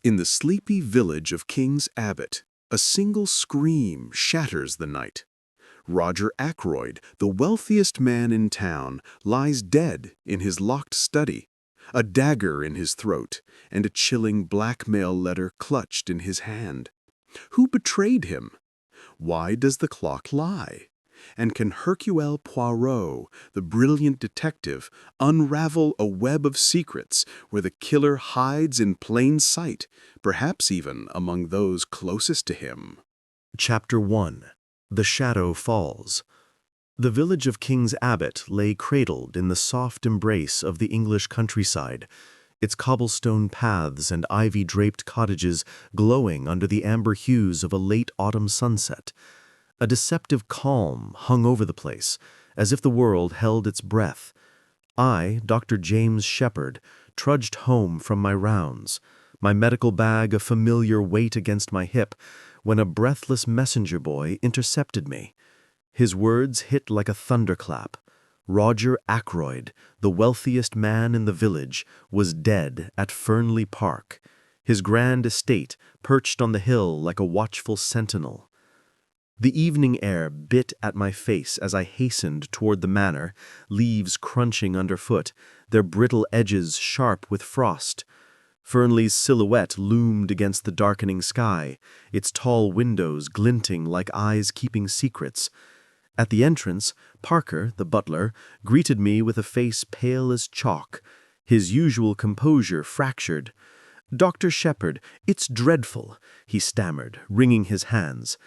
In the sleepy village of King's Abbot, a single scream shatters the night. Roger Ackroyd, the wealthiest man in town, lies dead in his locked study, a dagger in his throat and a chilling blackmail letter clutched in his hand. Who betrayed him? Why does the clock lie? And can Hercule Poirot, the brilliant detective, unravel a web of secrets where the killer hides in plain sight, perhaps even among those closest to him? Chapter 1. The Shadow Falls. The village of King's Abbot lay cradled in the soft embrace of the English countryside, its cobblestone paths and ivy-draped cottages glowing under the amber hues of a late autumn sunset. A deceptive calm hung over the place, as if the world held its breath. I, Dr. James Shepherd, trudged home from my rounds, my medical bag a familiar weight against my hip, when a breathless messenger boy intercepted me. His words hit like a thunderclap. Roger Ackroyd, the wealthiest man in the village, was dead at Fernley Park, his grand estate perched on the hill like a watchful sentinel. The evening air bit at my face as I hastened toward the manor, leaves crunching underfoot, their brittle edges sharp with frost. Fernley's silhouette loomed against the darkening sky, its tall windows glinting like eyes keeping secrets. At the entrance, Parker, the butler, greeted me with a face pale as chalk, his usual composure fractured. "Dr. Shepherd, it's dreadful," he stammered, wringing his hands.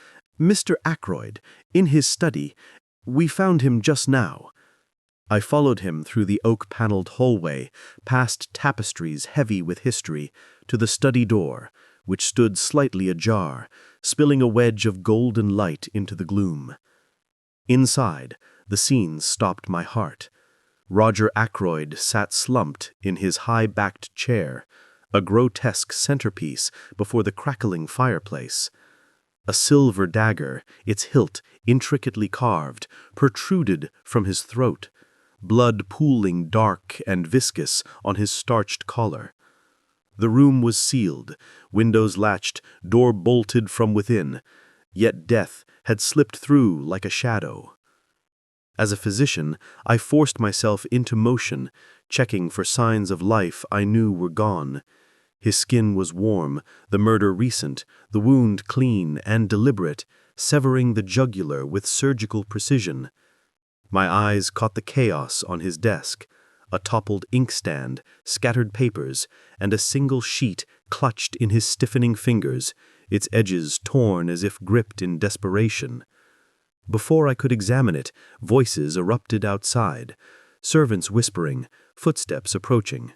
"Mr. Ackroyd, in his study. We found him just now." I followed him through the oak-paneled hallway, past tapestries heavy with history, to the study door, which stood slightly ajar, spilling a wedge of golden light into the gloom. Inside, the scenes stopped my heart. Roger Ackroyd sat slumped in his high-backed chair, a grotesque centerpiece before the crackling fireplace. A silver dagger, its hilt intricately carved, protruded from his throat, blood pooling dark and viscous on his starched collar. The room was sealed, windows latched, door bolted from within, yet death had slipped through like a shadow. As a physician, I forced myself into motion, checking for signs of life I knew were gone. His skin was warm, the murder recent, the wound clean and deliberate, severing the jugular with surgical precision. My eyes caught the chaos on his desk, a toppled inkstand, scattered papers, and a single sheet clutched in his stiffening fingers, its edges torn as if gripped in desperation. Before I could examine it, voices erupted outside, servants whispering, footsteps approaching.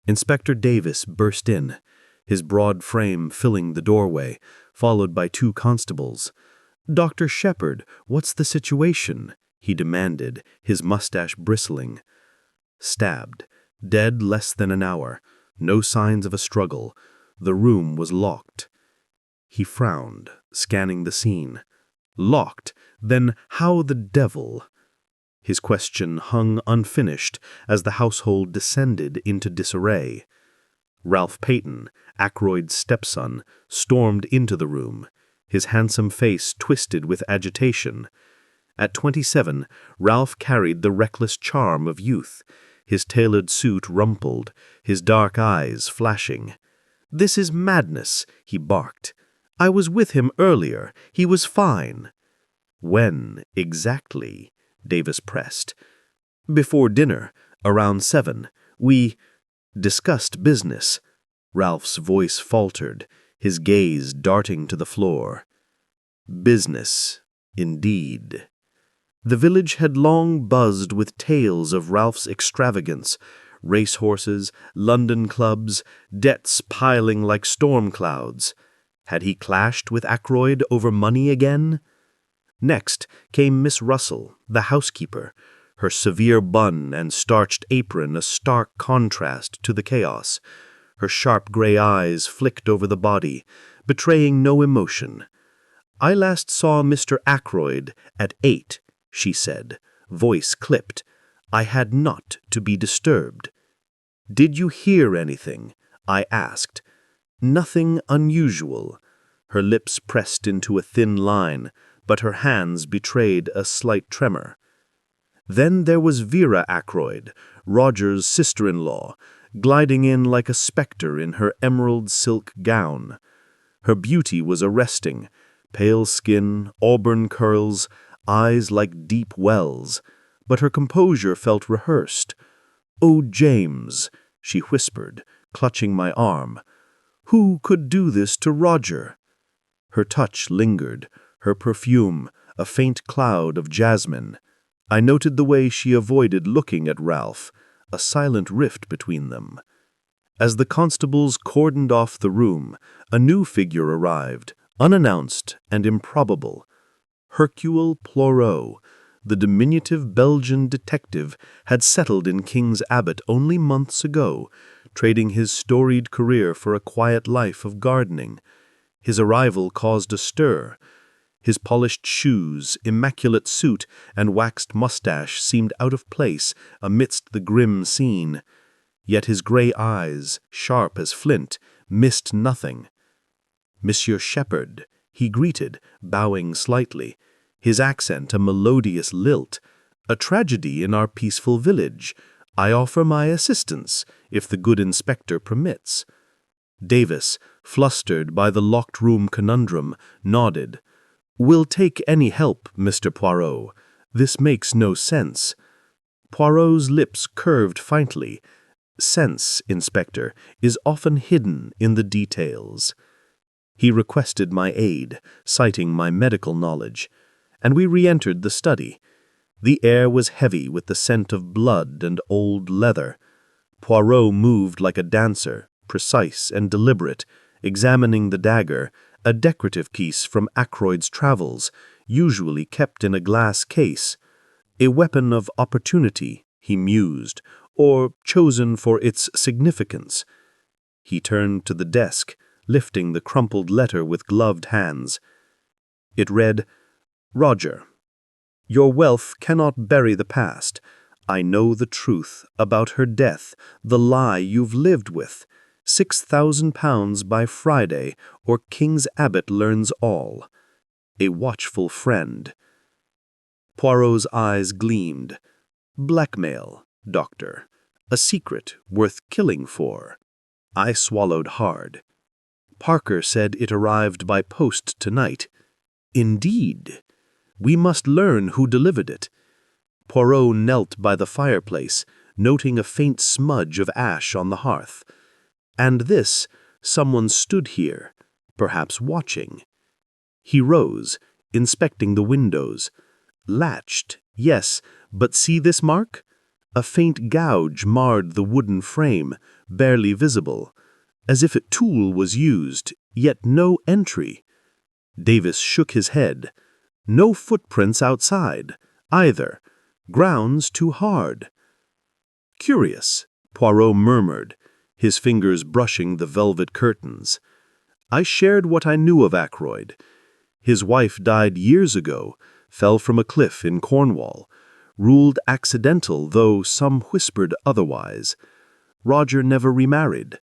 Inspector Davis burst in, his broad frame filling the doorway, followed by 2 constables. "Dr. Shepherd, what's the situation?" he demanded, his mustache bristling. Stabbed, dead less than an hour, no signs of a struggle. The room was locked. He frowned, scanning the scene. Locked? Then how the devil? His question hung unfinished as the household descended into disarray. Ralph Peyton, Ackroyd's stepson, stormed into the room, his handsome face twisted with agitation. At 27, Ralph carried the reckless charm of youth, his tailored suit rumpled, his dark eyes flashing. "This is madness," he barked. "I was with him earlier. He was fine." "When, exactly?" Davis pressed. "Before dinner, around 7. We discussed business." Ralph's voice faltered, his gaze darting to the floor. Business, indeed. The village had long buzzed with tales of Ralph's extravagance, racehorses, London clubs, debts piling like storm clouds. Had he clashed with Ackroyd over money again? Next came Miss Russell, the housekeeper, her severe bun and starched apron a stark contrast to the chaos. Her sharp gray eyes flicked over the body, betraying no emotion. "I last saw Mr. Ackroyd at 8, she said, voice clipped. "I had not to be disturbed." "Did you hear anything?" I asked. Nothing unusual. Her lips pressed into a thin line, but her hands betrayed a slight tremor. Then there was Vera Ackroyd, Roger's sister-in-law, gliding in like a spectre in her emerald silk gown. Her beauty was arresting, pale skin, auburn curls, eyes like deep wells, but her composure felt rehearsed. "Oh, James," she whispered, clutching my arm, "who could do this to Roger?" Her touch lingered, her perfume, a faint cloud of jasmine. I noted the way she avoided looking at Ralph, a silent rift between them. As the constables cordoned off the room, a new figure arrived, unannounced and improbable. Hercule Poirot, the diminutive Belgian detective, had settled in King's Abbot only months ago, trading his storied career for a quiet life of gardening. His arrival caused a stir. His polished shoes, immaculate suit, and waxed mustache seemed out of place amidst the grim scene. Yet his grey eyes, sharp as flint, missed nothing. "Monsieur Shepherd," he greeted, bowing slightly, his accent a melodious lilt. "A tragedy in our peaceful village. I offer my assistance, if the good inspector permits." Davis, flustered by the locked room conundrum, nodded. "We'll take any help, Mr. Poirot. This makes no sense." Poirot's lips curved faintly. "Sense, Inspector, is often hidden in the details." He requested my aid, citing my medical knowledge, and we re-entered the study. The air was heavy with the scent of blood and old leather. Poirot moved like a dancer, precise and deliberate, examining the dagger, a decorative piece from Ackroyd's travels, usually kept in a glass case. A weapon of opportunity, he mused, or chosen for its significance. He turned to the desk, lifting the crumpled letter with gloved hands. It read, "Roger, your wealth cannot bury the past. I know the truth about her death, the lie you've lived with. £6,000 by Friday, or King's Abbot learns all. A watchful friend." Poirot's eyes gleamed. "Blackmail, Doctor. A secret worth killing for." I swallowed hard. "Parker said it arrived by post tonight." "Indeed. We must learn who delivered it." Poirot knelt by the fireplace, noting a faint smudge of ash on the hearth. "And this, someone stood here, perhaps watching." He rose, inspecting the windows. "Latched, yes, but see this mark? A faint gouge marred the wooden frame, barely visible, as if a tool was used, yet no entry." Davis shook his head. "No footprints outside, either. Ground's too hard." "Curious," Poirot murmured, his fingers brushing the velvet curtains. I shared what I knew of Ackroyd. His wife died years ago, fell from a cliff in Cornwall, ruled accidental, though some whispered otherwise. Roger never remarried.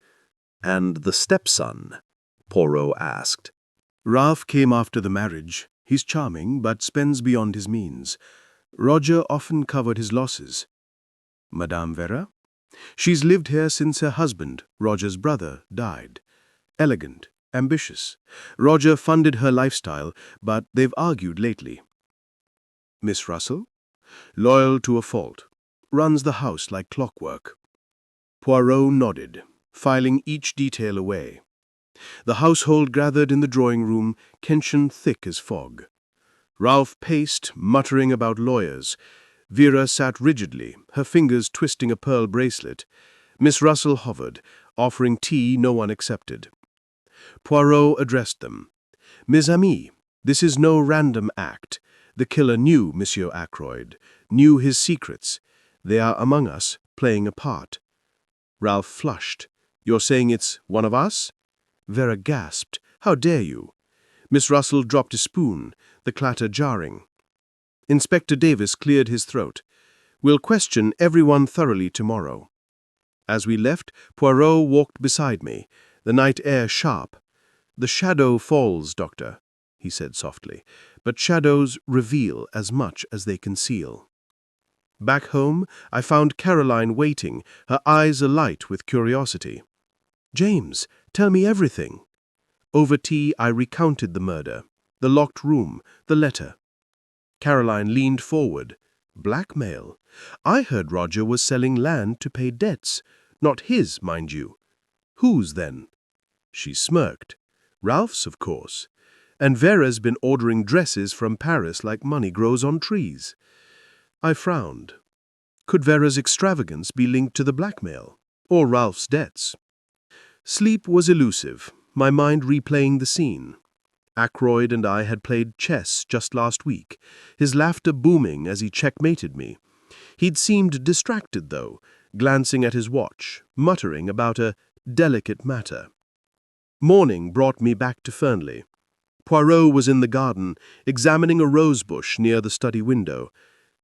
"And the stepson?" Poirot asked. Ralph came after the marriage. He's charming, but spends beyond his means. Roger often covered his losses. Madame Vera? She's lived here since her husband, Roger's brother, died. Elegant, ambitious. Roger funded her lifestyle, but they've argued lately. Miss Russell? Loyal to a fault. Runs the house like clockwork. Poirot nodded, filing each detail away. The household gathered in the drawing-room, tension thick as fog. Ralph paced, muttering about lawyers. Vera sat rigidly, her fingers twisting a pearl bracelet. Miss Russell hovered, offering tea no one accepted. Poirot addressed them. "Mes amis, this is no random act. The killer knew Monsieur Ackroyd, knew his secrets. They are among us, playing a part." Ralph flushed. "You're saying it's one of us?" Vera gasped. "How dare you?" Miss Russell dropped a spoon, the clatter jarring. Inspector Davis cleared his throat. "We'll question everyone thoroughly tomorrow." As we left, Poirot walked beside me, the night air sharp. "The shadow falls, Doctor," he said softly, "but shadows reveal as much as they conceal." Back home, I found Caroline waiting, her eyes alight with curiosity. "James, tell me everything." Over tea, I recounted the murder, the locked room, the letter. Caroline leaned forward. Blackmail? I heard Roger was selling land to pay debts. Not his, mind you. Whose, then? She smirked. Ralph's, of course. And Vera's been ordering dresses from Paris like money grows on trees. I frowned. Could Vera's extravagance be linked to the blackmail? Or Ralph's debts? Sleep was elusive, my mind replaying the scene. Ackroyd and I had played chess just last week, his laughter booming as he checkmated me. He'd seemed distracted, though, glancing at his watch, muttering about a delicate matter. Morning brought me back to Fernley. Poirot was in the garden, examining a rosebush near the study window.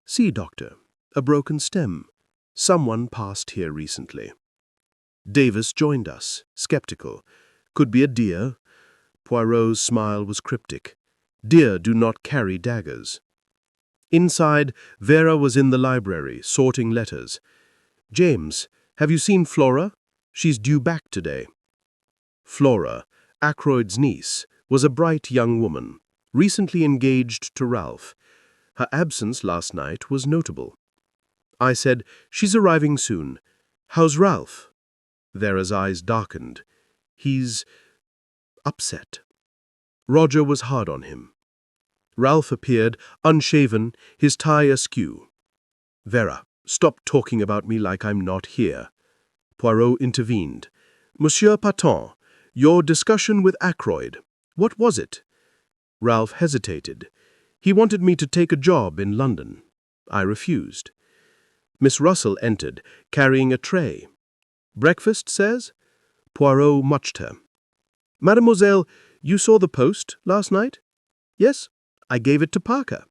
"See, Doctor, a broken stem. Someone passed here recently." Davis joined us, skeptical. Could be a deer. Poirot's smile was cryptic. Deer do not carry daggers. Inside, Vera was in the library, sorting letters. "James, have you seen Flora? She's due back today." Flora, Ackroyd's niece, was a bright young woman, recently engaged to Ralph. Her absence last night was notable. I said, "She's arriving soon. How's Ralph?" Vera's eyes darkened. "He's upset." Roger was hard on him. Ralph appeared, unshaven, his tie askew. "Vera, stop talking about me like I'm not here." Poirot intervened. "Monsieur Paton, your discussion with Ackroyd, what was it?" Ralph hesitated. "He wanted me to take a job in London. I refused." Miss Russell entered, carrying a tray. "Breakfast, says?" Poirot muched her. "Mademoiselle, you saw the post last night?" "Yes, I gave it to Parker."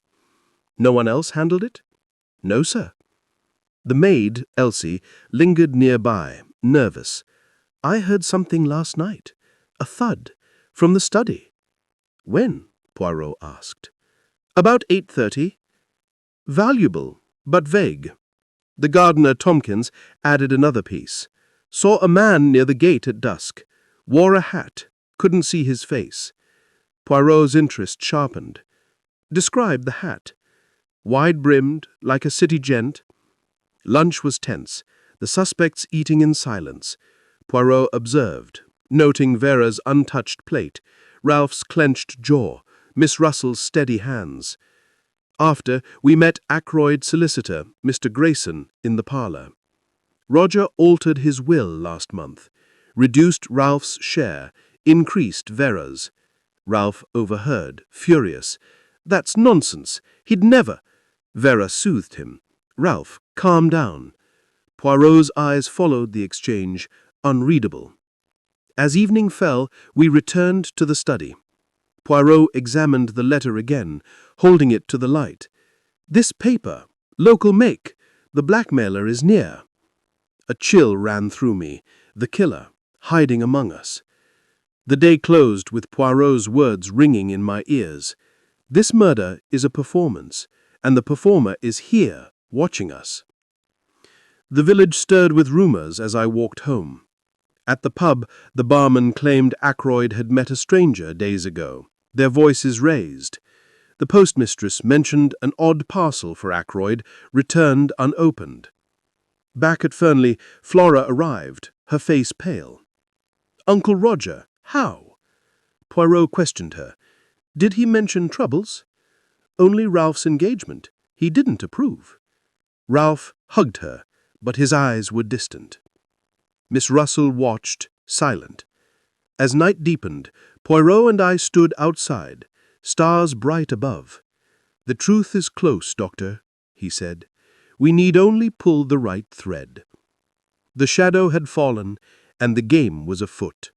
"No one else handled it?" "No, sir." The maid, Elsie, lingered nearby, nervous. "I heard something last night. A thud. From the study." "When?" Poirot asked. "About 8:30. Valuable, but vague." The gardener, Tompkins, added another piece. "Saw a man near the gate at dusk. Wore a hat. Couldn't see his face." Poirot's interest sharpened. "Describe the hat." "Wide-brimmed, like a city gent." Lunch was tense, the suspects eating in silence. Poirot observed, noting Vera's untouched plate, Ralph's clenched jaw, Miss Russell's steady hands. After, we met Ackroyd's solicitor, Mr. Grayson, in the parlor. Roger altered his will last month, reduced Ralph's share, increased Vera's. Ralph overheard, furious. "That's nonsense. He'd never—" Vera soothed him. "Ralph, calm down." Poirot's eyes followed the exchange, unreadable. As evening fell, we returned to the study. Poirot examined the letter again, holding it to the light. "This paper, local make. The blackmailer is near." A chill ran through me, the killer, hiding among us. The day closed with Poirot's words ringing in my ears. This murder is a performance, and the performer is here, watching us. The village stirred with rumors as I walked home. At the pub, the barman claimed Ackroyd had met a stranger days ago, their voices raised. The postmistress mentioned an odd parcel for Ackroyd, returned unopened. Back at Fernley, Flora arrived, her face pale. "Uncle Roger, how?" Poirot questioned her. "Did he mention troubles?" "Only Ralph's engagement. He didn't approve." Ralph hugged her, but his eyes were distant. Miss Russell watched, silent. As night deepened, Poirot and I stood outside, stars bright above. "The truth is close, Doctor," he said. "We need only pull the right thread." The shadow had fallen, and the game was afoot.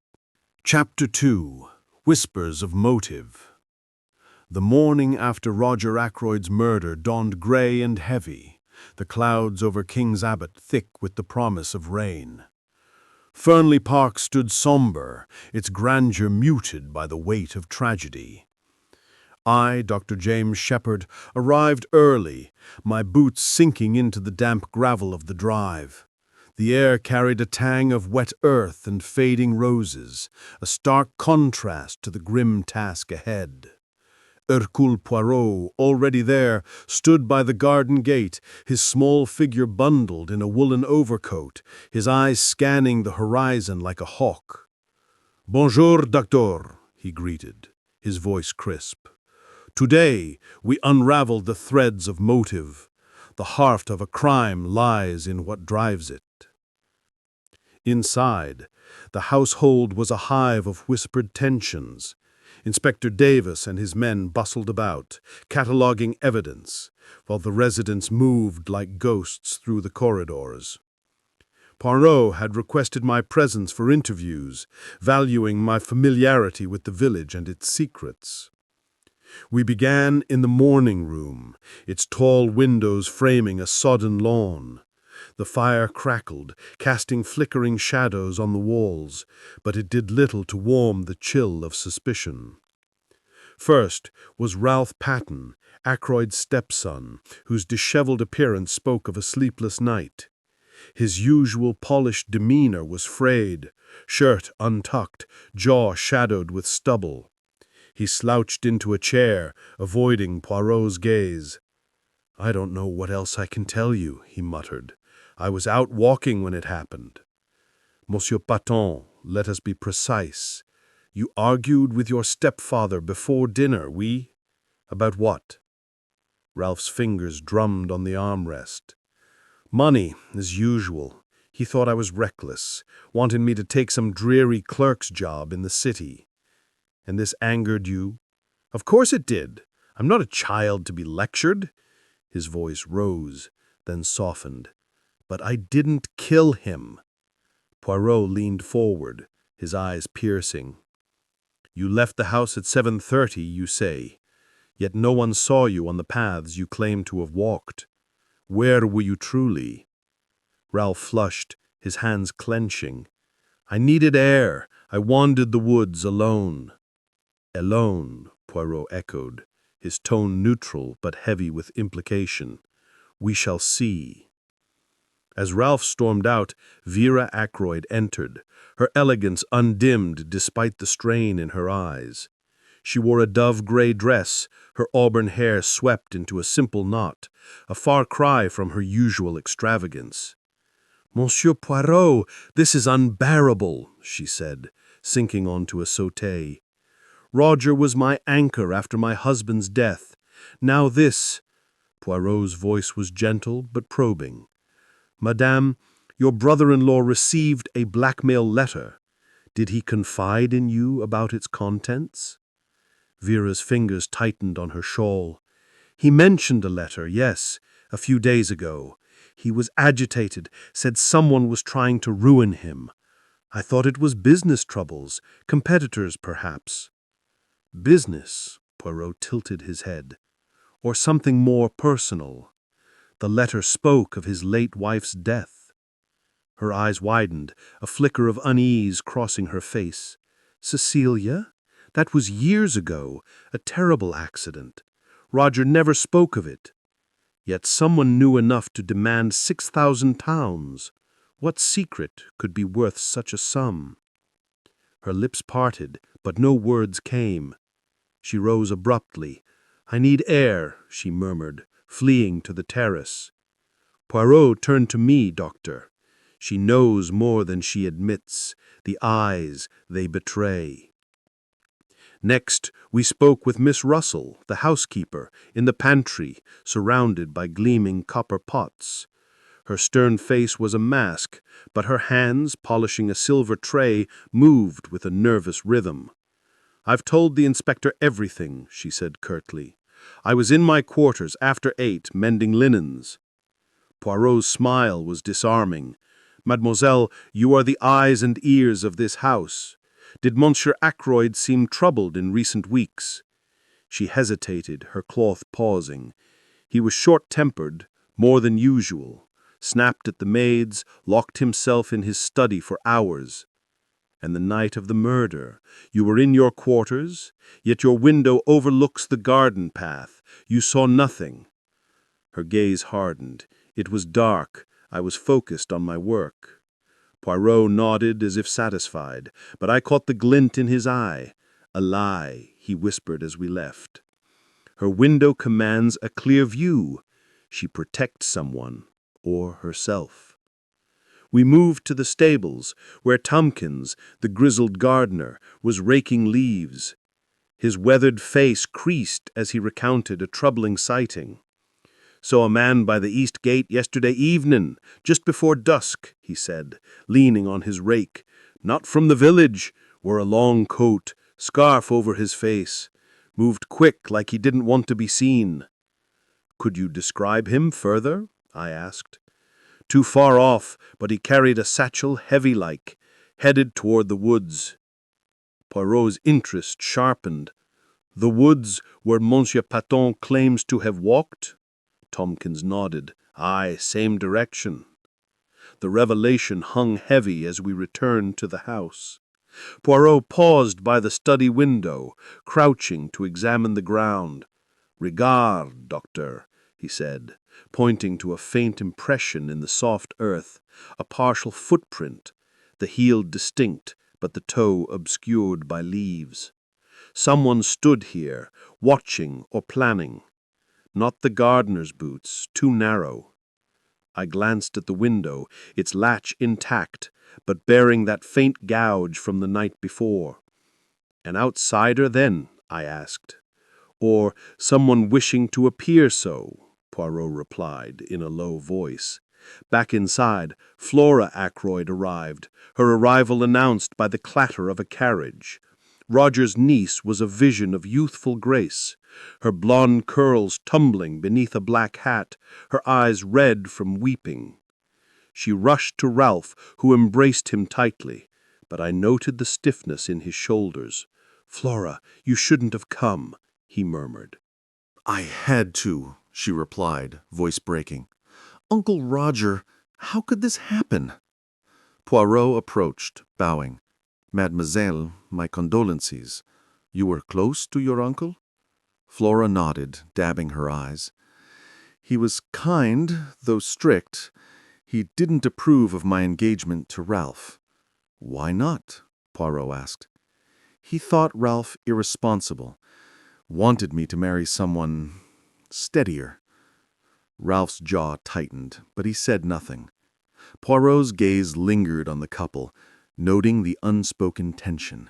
Chapter 2. Whispers of Motive. The morning after Roger Ackroyd's murder dawned gray and heavy, the clouds over King's Abbot thick with the promise of rain. Fernley Park stood somber, its grandeur muted by the weight of tragedy. I, Dr. James Shepherd, arrived early, my boots sinking into the damp gravel of the drive. The air carried a tang of wet earth and fading roses, a stark contrast to the grim task ahead. Hercule Poirot, already there, stood by the garden gate, his small figure bundled in a woolen overcoat, his eyes scanning the horizon like a hawk. "Bonjour, docteur," he greeted, his voice crisp. "Today we unraveled the threads of motive. The heart of a crime lies in what drives it." Inside, the household was a hive of whispered tensions. Inspector Davis and his men bustled about, cataloguing evidence, while the residents moved like ghosts through the corridors. Poirot had requested my presence for interviews, valuing my familiarity with the village and its secrets. We began in the morning room, its tall windows framing a sodden lawn. The fire crackled, casting flickering shadows on the walls, but it did little to warm the chill of suspicion. First was Ralph Patten, Ackroyd's stepson, whose disheveled appearance spoke of a sleepless night. His usual polished demeanor was frayed, shirt untucked, jaw shadowed with stubble. He slouched into a chair, avoiding Poirot's gaze. "I don't know what else I can tell you," he muttered. "I was out walking when it happened." "Monsieur Patten, let us be precise. You argued with your stepfather before dinner, oui? About what?" Ralph's fingers drummed on the armrest. "Money, as usual. He thought I was reckless, wanted me to take some dreary clerk's job in the city. And this angered you?" "Of course it did. I'm not a child to be lectured." His voice rose, then softened. "But I didn't kill him." Poirot leaned forward, his eyes piercing. "You left the house at 7:30, you say, yet no one saw you on the paths you claim to have walked. Where were you truly?" Ralph flushed, his hands clenching. "I needed air. I wandered the woods alone." "Alone," Poirot echoed, his tone neutral but heavy with implication. "We shall see." As Ralph stormed out, Vera Ackroyd entered, her elegance undimmed despite the strain in her eyes. She wore a dove-gray dress, her auburn hair swept into a simple knot, a far cry from her usual extravagance. "Monsieur Poirot, this is unbearable," she said, sinking onto a settee. "Roger was my anchor after my husband's death. Now this—" Poirot's voice was gentle but probing. "Madame, your brother-in-law received a blackmail letter. Did he confide in you about its contents?" Vera's fingers tightened on her shawl. "He mentioned a letter, yes, a few days ago. He was agitated, said someone was trying to ruin him. I thought it was business troubles, competitors perhaps." "Business?" Poirot tilted his head. "Or something more personal? The letter spoke of his late wife's death." Her eyes widened, a flicker of unease crossing her face. "Cecilia? That was years ago, a terrible accident. Roger never spoke of it. Yet someone knew enough to demand 6,000 pounds. What secret could be worth such a sum?" Her lips parted, but no words came. She rose abruptly. "I need air," she murmured, fleeing to the terrace. Poirot turned to me, Doctor. "She knows more than she admits. The eyes, they betray." Next, we spoke with Miss Russell, the housekeeper, in the pantry, surrounded by gleaming copper pots. Her stern face was a mask, but her hands, polishing a silver tray, moved with a nervous rhythm. "I've told the inspector everything," she said curtly. "I was in my quarters after 8, mending linens." Poirot's smile was disarming. "Mademoiselle, you are the eyes and ears of this house. Did Monsieur Ackroyd seem troubled in recent weeks?" She hesitated, her cloth pausing. "He was short-tempered, more than usual. snapped at the maids, locked himself in his study for hours. And the night of the murder, you were in your quarters, yet your window overlooks the garden path. You saw nothing. Her gaze hardened. It was dark. I was focused on my work. Poirot nodded as if satisfied, but I caught the glint in his eye. A lie, he whispered as we left. Her window commands a clear view. She protects someone, or herself. We moved to the stables, where Tompkins, the grizzled gardener, was raking leaves. His weathered face creased as he recounted a troubling sighting. "Saw a man by the east gate yesterday evening, just before dusk," he said, leaning on his rake. "Not from the village, wore a long coat, scarf over his face. Moved quick like he didn't want to be seen." "Could you describe him further?" I asked. "Too far off, but he carried a satchel heavy-like, headed toward the woods." Poirot's interest sharpened. "The woods where Monsieur Paton claims to have walked?" Tompkins nodded. "Aye, same direction." The revelation hung heavy as we returned to the house. Poirot paused by the study window, crouching to examine the ground. "Regarde, doctor," he said, pointing to a faint impression in the soft earth, a partial footprint, the heel distinct, but the toe obscured by leaves. Someone stood here, watching or planning. Not the gardener's boots, too narrow. I glanced at the window, its latch intact, but bearing that faint gouge from the night before. "An outsider, then?" I asked. "Or someone wishing to appear so," Poirot replied in a low voice. Back inside, Flora Ackroyd arrived, her arrival announced by the clatter of a carriage. Roger's niece was a vision of youthful grace, her blonde curls tumbling beneath a black hat, her eyes red from weeping. She rushed to Ralph, who embraced him tightly, but I noted the stiffness in his shoulders. "Flora, you shouldn't have come," he murmured. "I had to," she replied, voice breaking. "Uncle Roger, how could this happen?" Poirot approached, bowing. "Mademoiselle, my condolences. You were close to your uncle?" Flora nodded, dabbing her eyes. "He was kind, though strict. He didn't approve of my engagement to Ralph." "Why not?" Poirot asked. "He thought Ralph irresponsible. Wanted me to marry someone steadier." Ralph's jaw tightened, but he said nothing. Poirot's gaze lingered on the couple, noting the unspoken tension.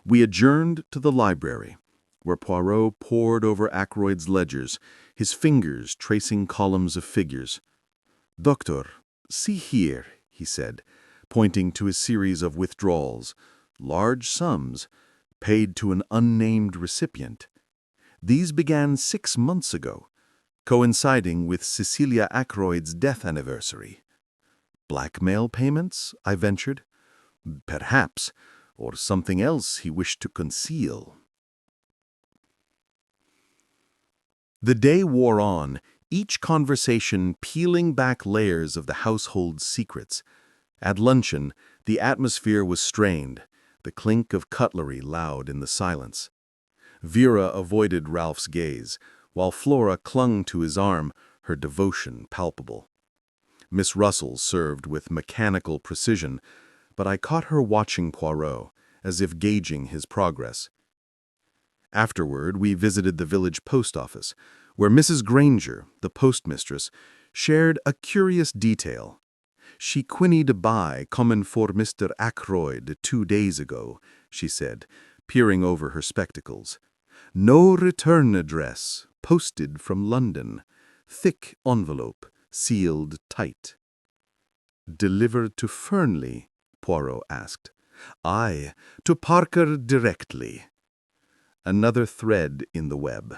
We adjourned to the library, where Poirot pored over Ackroyd's ledgers, his fingers tracing columns of figures. "Doctor, see here," he said, pointing to a series of withdrawals, large sums, paid to an unnamed recipient. These began 6 months ago, coinciding with Cecilia Ackroyd's death anniversary. "Blackmail payments?" I ventured. "Perhaps, or something else he wished to conceal." The day wore on, each conversation peeling back layers of the household's secrets. At luncheon, the atmosphere was strained, the clink of cutlery loud in the silence. Vera avoided Ralph's gaze, while Flora clung to his arm, her devotion palpable. Miss Russell served with mechanical precision, but I caught her watching Poirot, as if gauging his progress. Afterward, we visited the village post office, where Mrs. Granger, the postmistress, shared a curious detail. "She quinnied by comin' for Mr. Ackroyd 2 days ago," she said, peering over her spectacles. "No return address, posted from London. Thick envelope, sealed tight." "Delivered to Fernley?" Poirot asked. "Aye, to Parker directly." Another thread in the web.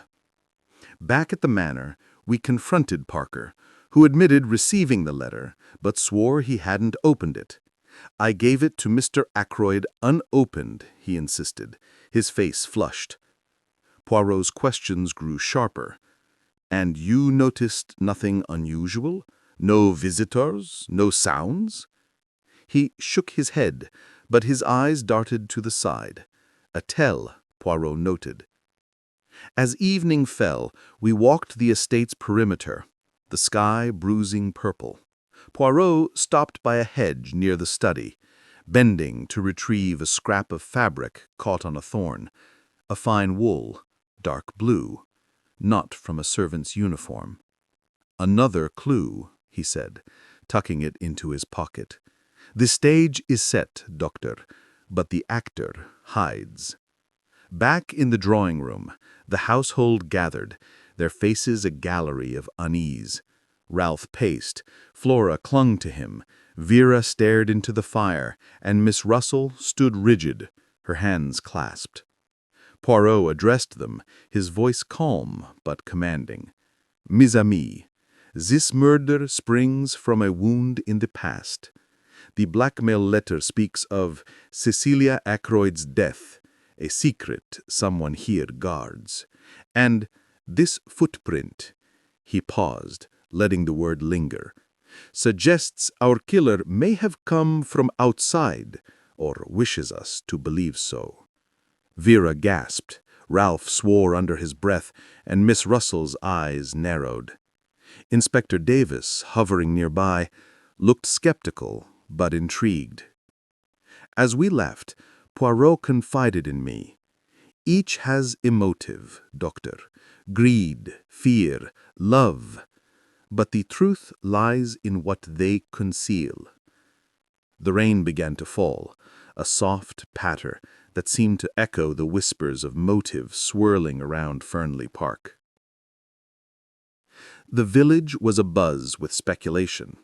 Back at the manor, we confronted Parker, who admitted receiving the letter, but swore he hadn't opened it. "I gave it to Mr. Ackroyd unopened," he insisted, his face flushed. Poirot's questions grew sharper. "And you noticed nothing unusual? No visitors? No sounds? He shook his head, but his eyes darted to the side. A tell, Poirot noted. As evening fell, we walked the estate's perimeter, the sky bruising purple. Poirot stopped by a hedge near the study, bending to retrieve a scrap of fabric caught on a thorn, a fine wool, dark blue, not from a servant's uniform. Another clue, he said, tucking it into his pocket. The stage is set, Doctor, but the actor hides. Back in the drawing room, the household gathered, their faces a gallery of unease. Ralph paced, Flora clung to him, Vera stared into the fire, and Miss Russell stood rigid, her hands clasped. Poirot addressed them, his voice calm but commanding. Mes amis, this murder springs from a wound in the past. The blackmail letter speaks of Cecilia Ackroyd's death, a secret someone here guards. And this footprint, he paused, letting the word linger, suggests our killer may have come from outside, or wishes us to believe so. Vera gasped, Ralph swore under his breath, and Miss Russell's eyes narrowed. Inspector Davis, hovering nearby, looked skeptical but intrigued. As we left, Poirot confided in me. Each has emotive, Doctor. Greed, fear, love. But the truth lies in what they conceal. The rain began to fall, a soft patter that seemed to echo the whispers of motive swirling around Fernley Park. The village was abuzz with speculation.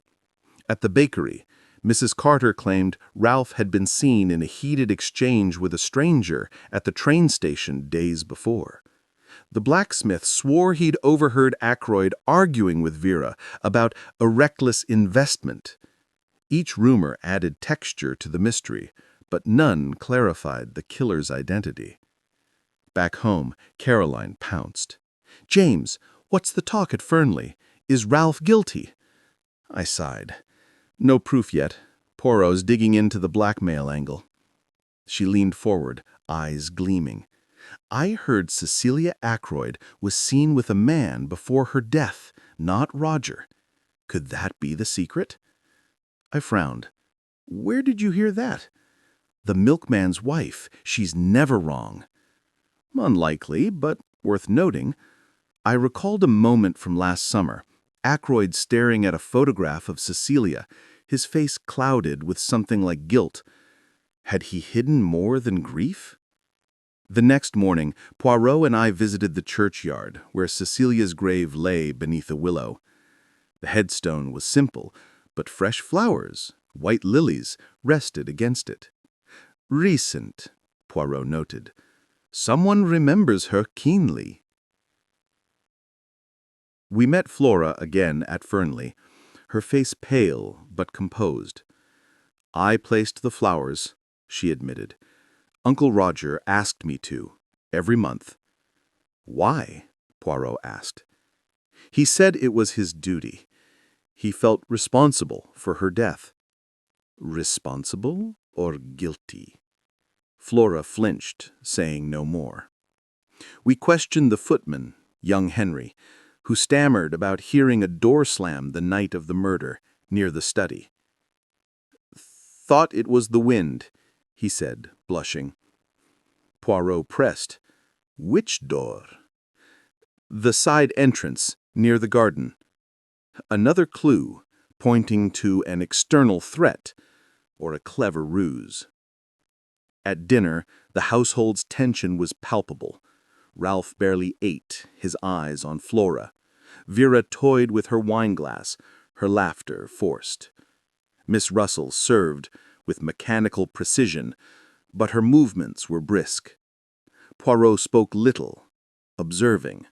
At the bakery, Mrs. Carter claimed Ralph had been seen in a heated exchange with a stranger at the train station days before. The blacksmith swore he'd overheard Ackroyd arguing with Vera about a reckless investment. Each rumor added texture to the mystery, but none clarified the killer's identity. Back home, Caroline pounced. "James, what's the talk at Fernley? Is Ralph guilty?" I sighed. "No proof yet. Poirot's digging into the blackmail angle." She leaned forward, eyes gleaming. "I heard Cecilia Ackroyd was seen with a man before her death, not Roger. Could that be the secret?" I frowned. "Where did you hear that?" "The milkman's wife. She's never wrong." "Unlikely, but worth noting. I recalled a moment from last summer. Ackroyd staring at a photograph of Cecilia, his face clouded with something like guilt. Had he hidden more than grief? The next morning, Poirot and I visited the churchyard, where Cecilia's grave lay beneath a willow. The headstone was simple, but fresh flowers, white lilies, rested against it. "Recent," Poirot noted. "Someone remembers her keenly." We met Flora again at Fernley, her face pale but composed. "I placed the flowers," she admitted. "Uncle Roger asked me to, every month." "Why?" Poirot asked. "He said it was his duty. He felt responsible for her death." "Responsible or guilty?" Flora flinched, saying no more. We questioned the footman, young Henry, who stammered about hearing a door slam the night of the murder, near the study. "Thought it was the wind," he said, blushing. Poirot pressed. "Which door?" "The side entrance, near the garden." Another clue, pointing to an external threat, or a clever ruse. At dinner, the household's tension was palpable. Ralph barely ate, his eyes on Flora. Vera toyed with her wineglass, her laughter forced. Miss Russell served with mechanical precision, but her movements were brisk. Poirot spoke little, observing.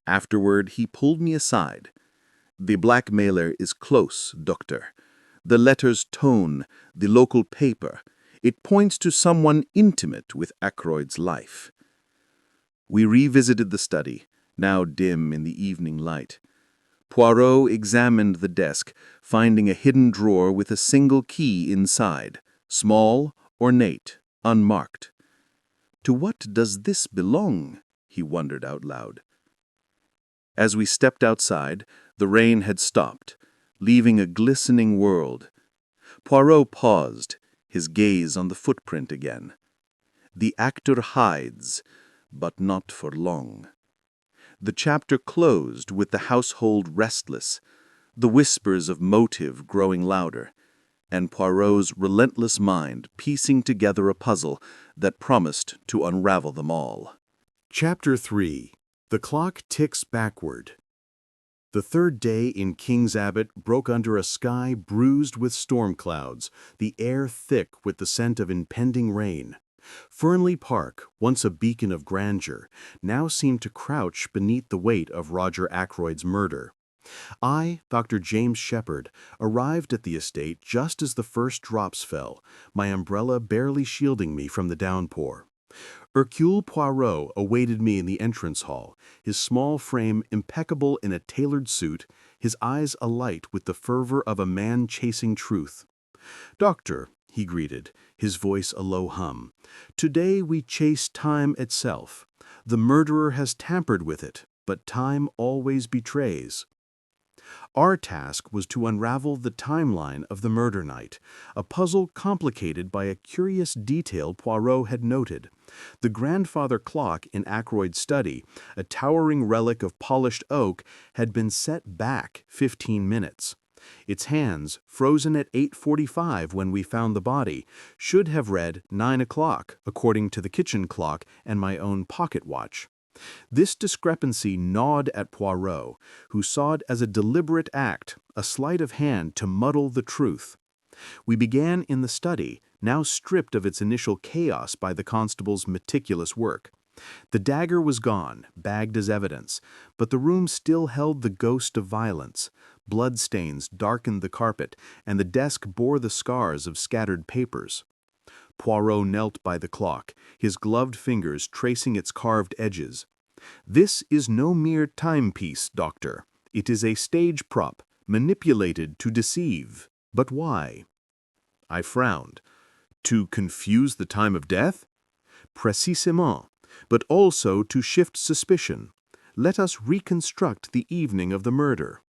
Afterward, he pulled me aside. "The blackmailer is close, Doctor. The letter's tone, the local paper, it points to someone intimate with Ackroyd's life." We revisited the study, now dim in the evening light. Poirot examined the desk, finding a hidden drawer with a single key inside, small, ornate, unmarked. To what does this belong? He wondered out loud. As we stepped outside, the rain had stopped, leaving a glistening world. Poirot paused, his gaze on the footprint again. The actor hides, but not for long. The chapter closed with the household restless, the whispers of motive growing louder, and Poirot's relentless mind piecing together a puzzle that promised to unravel them all. Chapter 3. The clock ticks backward. The third day in King's Abbot broke under a sky bruised with storm clouds, the air thick with the scent of impending rain. Fernley Park, once a beacon of grandeur, now seemed to crouch beneath the weight of Roger Ackroyd's murder. I, Dr. James Shepherd, arrived at the estate just as the first drops fell, my umbrella barely shielding me from the downpour. Hercule Poirot awaited me in the entrance hall, his small frame impeccable in a tailored suit, his eyes alight with the fervor of a man chasing truth. "Doctor," he greeted, his voice a low hum, "today we chase time itself. The murderer has tampered with it, but time always betrays." Our task was to unravel the timeline of the murder night, a puzzle complicated by a curious detail Poirot had noted. The grandfather clock in Ackroyd's study, a towering relic of polished oak, had been set back 15 minutes. Its hands, frozen at 8:45 when we found the body, should have read 9 o'clock, according to the kitchen clock and my own pocket watch. This discrepancy gnawed at Poirot, who saw it as a deliberate act, a sleight of hand to muddle the truth. We began in the study, now stripped of its initial chaos by the constable's meticulous work. The dagger was gone, bagged as evidence, but the room still held the ghost of violence. Bloodstains darkened the carpet, and the desk bore the scars of scattered papers. Poirot knelt by the clock, his gloved fingers tracing its carved edges. "This is no mere timepiece, Doctor. It is a stage prop, manipulated to deceive. But why?" I frowned. "To confuse the time of death?" "Précisément, but also to shift suspicion. Let us reconstruct the evening of the murder."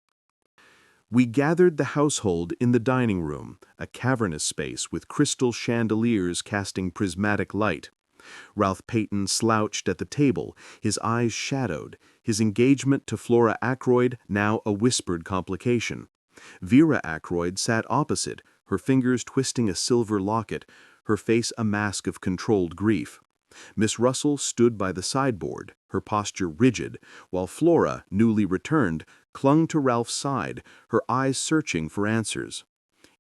We gathered the household in the dining room, a cavernous space with crystal chandeliers casting prismatic light. Ralph Peyton slouched at the table, his eyes shadowed, his engagement to Flora Ackroyd now a whispered complication. Vera Ackroyd sat opposite, her fingers twisting a silver locket, her face a mask of controlled grief. Miss Russell stood by the sideboard, her posture rigid, while Flora, newly returned, clung to Ralph's side, her eyes searching for answers.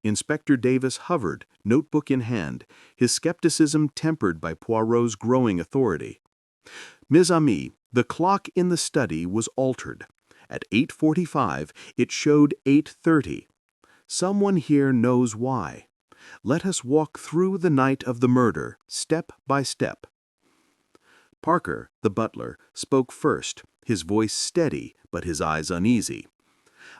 Inspector Davis hovered, notebook in hand, his skepticism tempered by Poirot's growing authority. "Mes amis, the clock in the study was altered. At 8:45, it showed 8:30. Someone here knows why. Let us walk through the night of the murder, step by step." Parker, the butler, spoke first, his voice steady but his eyes uneasy.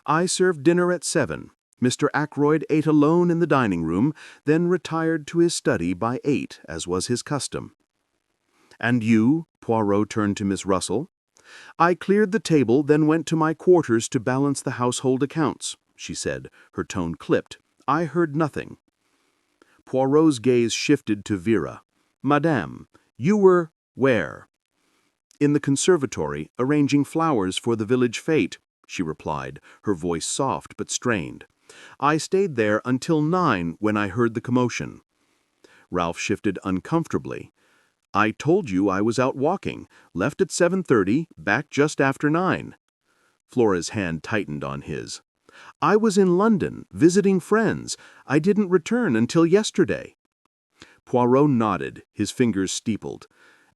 "I served dinner at 7. Mr. Ackroyd ate alone in the dining room, then retired to his study by 8, as was his custom." "And you?" Poirot turned to Miss Russell. "I cleared the table, then went to my quarters to balance the household accounts," she said, her tone clipped. "I heard nothing." Poirot's gaze shifted to Vera. "Madame, you were where?" "In the conservatory, arranging flowers for the village fete," she replied, her voice soft but strained. "I stayed there until 9 when I heard the commotion." Ralph shifted uncomfortably. "I told you I was out walking, left at 7:30, back just after 9. Flora's hand tightened on his. "I was in London, visiting friends. I didn't return until yesterday." Poirot nodded, his fingers steepled.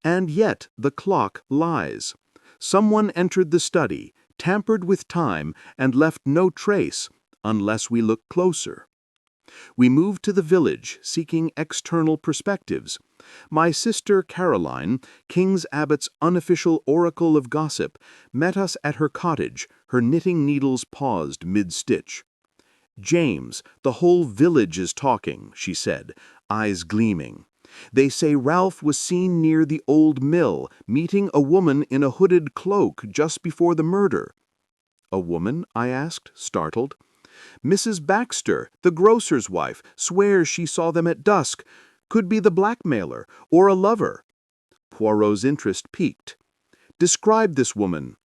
"And yet the clock lies. Someone entered the study, tampered with time, and left no trace, unless we look closer." We moved to the village, seeking external perspectives. My sister Caroline, King's Abbot's unofficial oracle of gossip, met us at her cottage, her knitting needles paused mid-stitch. "James, the whole village is talking," she said, eyes gleaming. "They say Ralph was seen near the old mill, meeting a woman in a hooded cloak just before the murder." "A woman?" I asked, startled. "Mrs. Baxter, the grocer's wife, swears she saw them at dusk. Could be the blackmailer, or a lover." Poirot's interest piqued. "Describe this woman."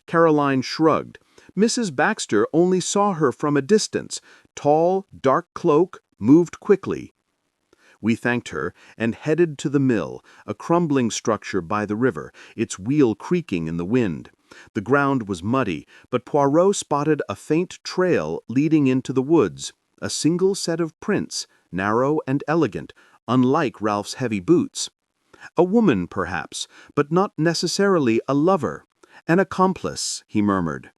Caroline shrugged. "Mrs. Baxter only saw her from a distance. Tall, dark cloak, moved quickly." We thanked her and headed to the mill, a crumbling structure by the river, its wheel creaking in the wind. The ground was muddy, but Poirot spotted a faint trail leading into the woods, a single set of prints, narrow and elegant, unlike Ralph's heavy boots. "A woman, perhaps, but not necessarily a lover. An accomplice," he murmured.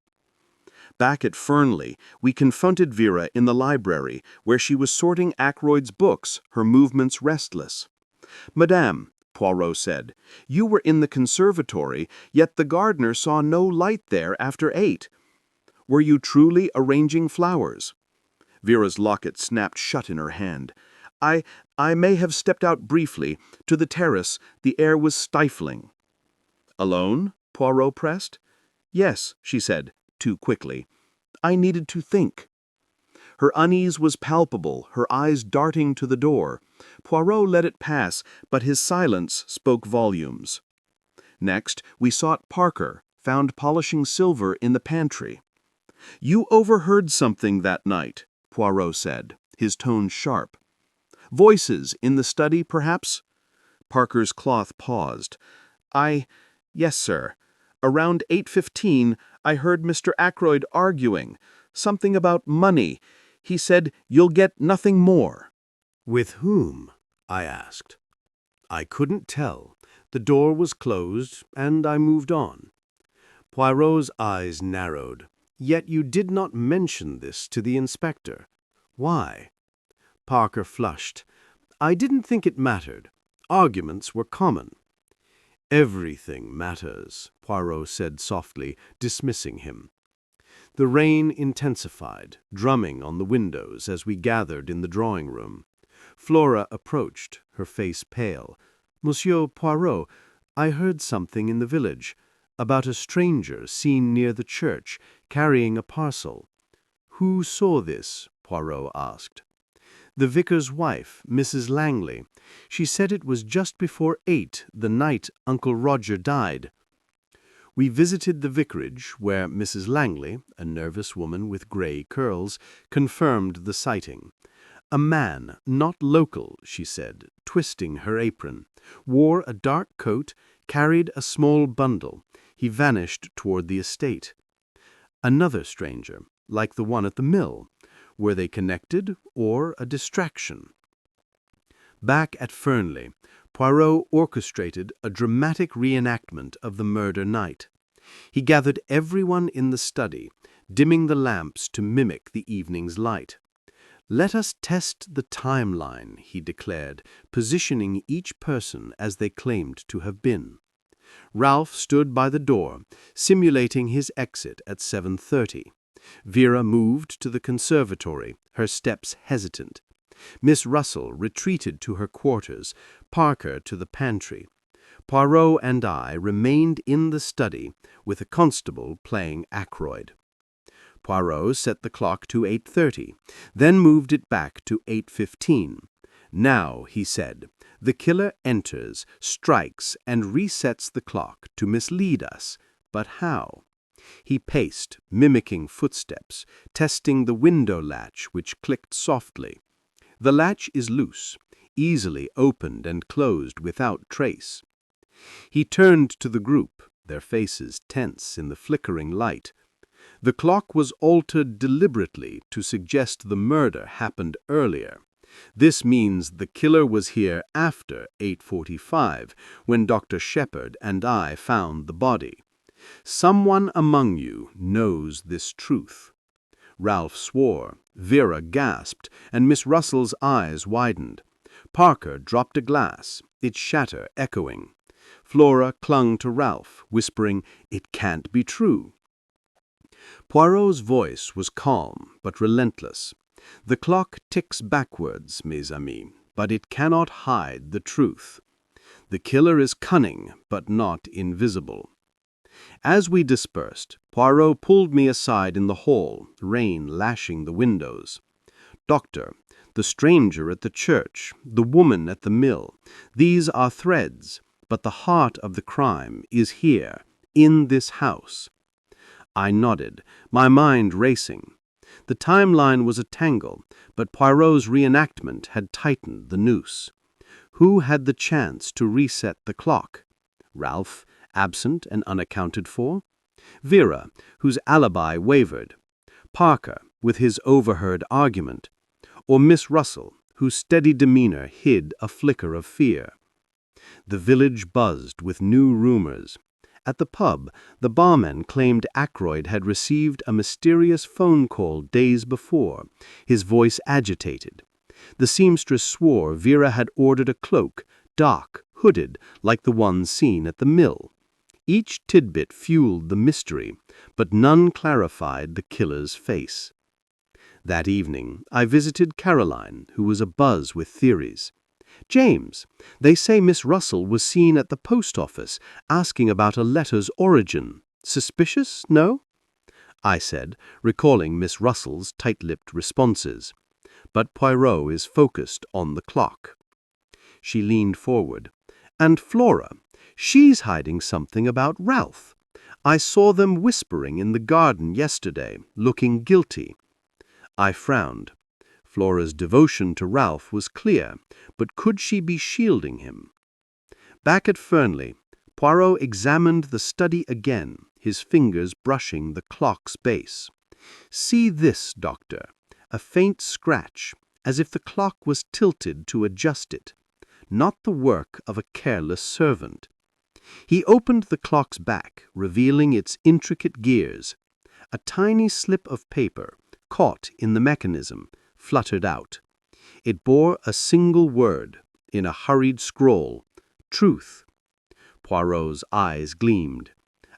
Back at Fernley, we confronted Vera in the library, where she was sorting Ackroyd's books, her movements restless. "Madame," Poirot said, "you were in the conservatory, yet the gardener saw no light there after 8. Were you truly arranging flowers?" Vera's locket snapped shut in her hand. I may have stepped out briefly. To the terrace, the air was stifling." "Alone?" Poirot pressed. "Yes," she said, too quickly. "I needed to think." Her unease was palpable, her eyes darting to the door. Poirot let it pass, but his silence spoke volumes. Next, we sought Parker, found polishing silver in the pantry. "You overheard something that night," Poirot said, his tone sharp. "Voices in the study, perhaps?" Parker's cloth paused. Yes, sir. Around 8:15, I heard Mr. Ackroyd arguing. Something about money. He said, 'You'll get nothing more.'" "With whom?" I asked. I couldn't tell. The door was closed, and I moved on. Poirot's eyes narrowed. "Yet you did not mention this to the inspector. Why?" Parker flushed. "I didn't think it mattered. Arguments were common." "Everything matters," Poirot said softly, dismissing him. The rain intensified, drumming on the windows as we gathered in the drawing-room. Flora approached, her face pale. "Monsieur Poirot, I heard something in the village about a stranger seen near the church, carrying a parcel." "Who saw this?" Poirot asked. "The vicar's wife, Mrs. Langley. She said it was just before 8 the night Uncle Roger died." We visited the vicarage, where Mrs. Langley, a nervous woman with gray curls, confirmed the sighting. "A man, not local," she said, twisting her apron, "wore a dark coat, carried a small bundle. He vanished toward the estate." "Another stranger, like the one at the mill. Were they connected, or a distraction?" Back at Fernley, Poirot orchestrated a dramatic reenactment of the murder night. He gathered everyone in the study, dimming the lamps to mimic the evening's light. "Let us test the timeline," he declared, positioning each person as they claimed to have been. Ralph stood by the door, simulating his exit at 7:30. Vera moved to the conservatory, her steps hesitant. Miss Russell retreated to her quarters, Parker to the pantry. Poirot and I remained in the study, with a constable playing Ackroyd. Poirot set the clock to 8:30, then moved it back to 8:15. "Now," he said, "the killer enters, strikes, and resets the clock to mislead us. But how?" He paced, mimicking footsteps, testing the window latch, which clicked softly. "The latch is loose, easily opened and closed without trace." He turned to the group, their faces tense in the flickering light. "The clock was altered deliberately to suggest the murder happened earlier. This means the killer was here after 8:45, when Dr. Shepherd and I found the body. Someone among you knows this truth." Ralph swore, Vera gasped, and Miss Russell's eyes widened. Parker dropped a glass, its shatter echoing. Flora clung to Ralph, whispering, "It can't be true." Poirot's voice was calm but relentless. "The clock ticks backwards, mes amis, but it cannot hide the truth. The killer is cunning, but not invisible." As we dispersed, Poirot pulled me aside in the hall, rain lashing the windows. "Doctor, the stranger at the church, the woman at the mill, these are threads, but the heart of the crime is here, in this house." I nodded, my mind racing. The timeline was a tangle, but Poirot's reenactment had tightened the noose. Who had the chance to reset the clock? Ralph, absent and unaccounted for? Vera, whose alibi wavered? Parker, with his overheard argument? Or Miss Russell, whose steady demeanor hid a flicker of fear? The village buzzed with new rumors. At the pub, the barman claimed Ackroyd had received a mysterious phone call days before, his voice agitated. The seamstress swore Vera had ordered a cloak, dark, hooded, like the one seen at the mill. Each tidbit fueled the mystery, but none clarified the killer's face. That evening, I visited Caroline, who was abuzz with theories. "James, they say Miss Russell was seen at the post office asking about a letter's origin. Suspicious, no?" I said, recalling Miss Russell's tight-lipped responses. "But Poirot is focused on the clock." She leaned forward. "And Flora, she's hiding something about Ralph. I saw them whispering in the garden yesterday, looking guilty." I frowned. Flora's devotion to Ralph was clear, but could she be shielding him? Back at Fernley, Poirot examined the study again, his fingers brushing the clock's base. "See this, Doctor. A faint scratch, as if the clock was tilted to adjust it. Not the work of a careless servant." He opened the clock's back, revealing its intricate gears. A tiny slip of paper, caught in the mechanism, fluttered out. It bore a single word, in a hurried scroll: "Truth." Poirot's eyes gleamed.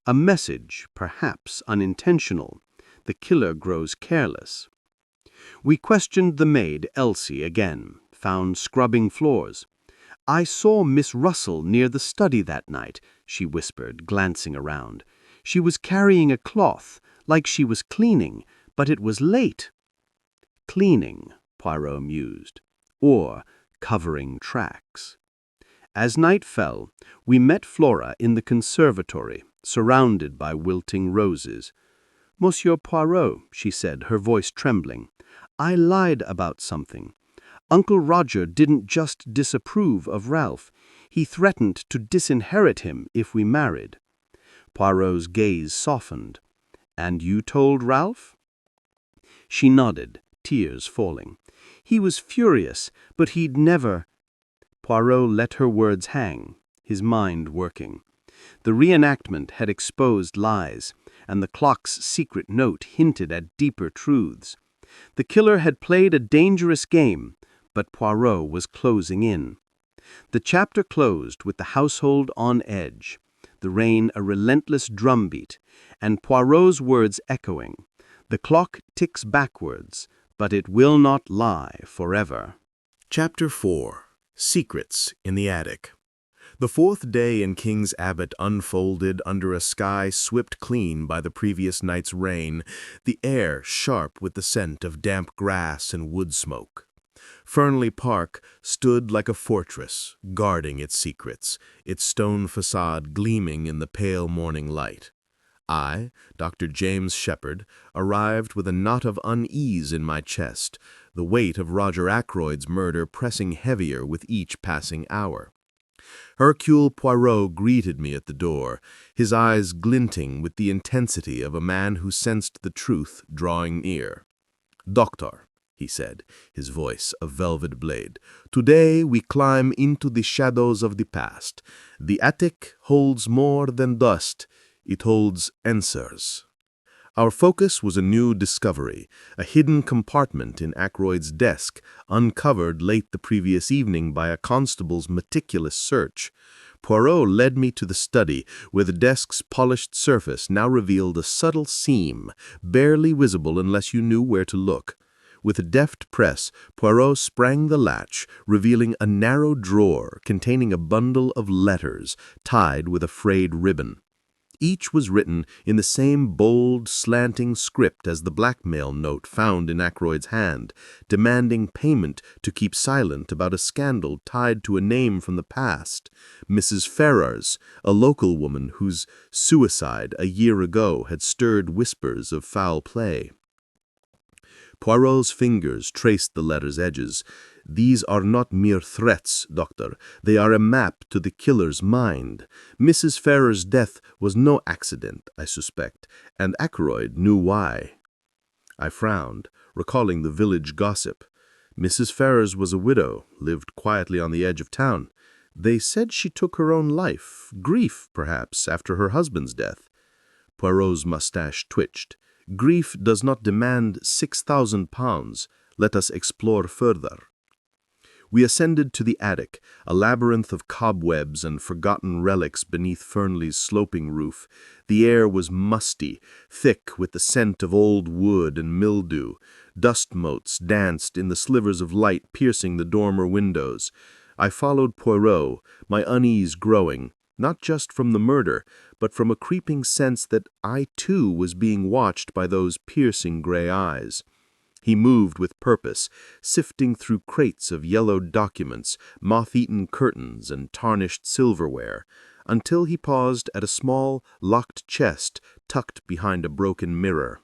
A message, perhaps unintentional. The killer grows careless. We questioned the maid, Elsie, again, found scrubbing floors. "I saw Miss Russell near the study that night," she whispered, glancing around. "She was carrying a cloth, like she was cleaning, but it was late." Cleaning, Poirot mused, or covering tracks. As night fell, we met Flora in the conservatory, surrounded by wilting roses. "Monsieur Poirot," she said, her voice trembling, "I lied about something. Uncle Roger didn't just disapprove of Ralph. He threatened to disinherit him if we married." Poirot's gaze softened. "And you told Ralph?" She nodded, tears falling. "He was furious, but he'd never—" Poirot let her words hang, his mind working. The reenactment had exposed lies, and the clock's secret note hinted at deeper truths. The killer had played a dangerous game, but Poirot was closing in. The chapter closed with the household on edge, the rain a relentless drumbeat, and Poirot's words echoing. "The clock ticks backwards, but it will not lie forever." Chapter 4. Secrets in the Attic. The fourth day in King's Abbot unfolded under a sky swept clean by the previous night's rain, the air sharp with the scent of damp grass and wood smoke. Fernley Park stood like a fortress, guarding its secrets, its stone facade gleaming in the pale morning light. I, Dr. James Shepherd, arrived with a knot of unease in my chest, the weight of Roger Ackroyd's murder pressing heavier with each passing hour. Hercule Poirot greeted me at the door, his eyes glinting with the intensity of a man who sensed the truth drawing near. "Doctor," he said, his voice a velvet blade, "today we climb into the shadows of the past. The attic holds more than dust. It holds answers." Our focus was a new discovery, a hidden compartment in Ackroyd's desk, uncovered late the previous evening by a constable's meticulous search. Poirot led me to the study, where the desk's polished surface now revealed a subtle seam, barely visible unless you knew where to look. With a deft press, Poirot sprang the latch, revealing a narrow drawer containing a bundle of letters tied with a frayed ribbon. Each was written in the same bold, slanting script as the blackmail note found in Ackroyd's hand, demanding payment to keep silent about a scandal tied to a name from the past, Mrs. Ferrars, a local woman whose suicide a year ago had stirred whispers of foul play. Poirot's fingers traced the letter's edges. "These are not mere threats, Doctor. They are a map to the killer's mind. Mrs. Ferrars' death was no accident, I suspect, and Ackroyd knew why." I frowned, recalling the village gossip. Mrs. Ferrars was a widow, lived quietly on the edge of town. They said she took her own life, grief, perhaps, after her husband's death. Poirot's mustache twitched. "Grief does not demand £6,000. Let us explore further." We ascended to the attic, a labyrinth of cobwebs and forgotten relics beneath Fernley's sloping roof. The air was musty, thick with the scent of old wood and mildew. Dust motes danced in the slivers of light piercing the dormer windows. I followed Poirot, my unease growing, not just from the murder, but from a creeping sense that I too was being watched by those piercing gray eyes. He moved with purpose, sifting through crates of yellowed documents, moth-eaten curtains, and tarnished silverware, until he paused at a small, locked chest tucked behind a broken mirror.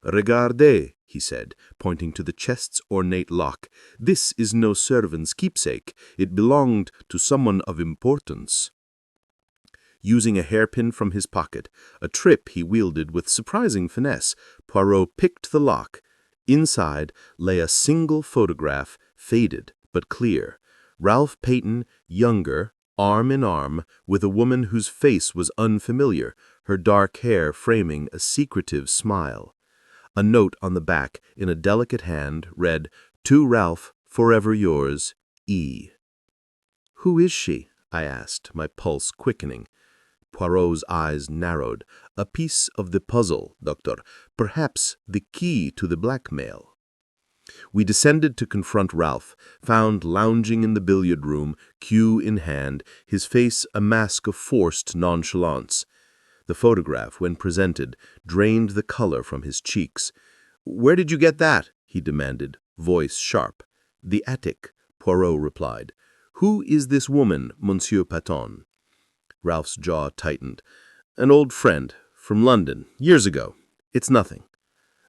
"Regardez," he said, pointing to the chest's ornate lock. "This is no servant's keepsake. It belonged to someone of importance." Using a hairpin from his pocket, a trip he wielded with surprising finesse, Poirot picked the lock. Inside lay a single photograph, faded but clear. Ralph Peyton, younger, arm in arm, with a woman whose face was unfamiliar, her dark hair framing a secretive smile. A note on the back, in a delicate hand, read, "To Ralph, forever yours, E." "Who is she?" I asked, my pulse quickening. Poirot's eyes narrowed. "A piece of the puzzle, Doctor. Perhaps the key to the blackmail." We descended to confront Ralph, found lounging in the billiard room, cue in hand, his face a mask of forced nonchalance. The photograph, when presented, drained the color from his cheeks. "Where did you get that?" he demanded, voice sharp. "The attic," Poirot replied. "Who is this woman, Monsieur Patton?" Ralph's jaw tightened. "An old friend, from London, years ago. It's nothing."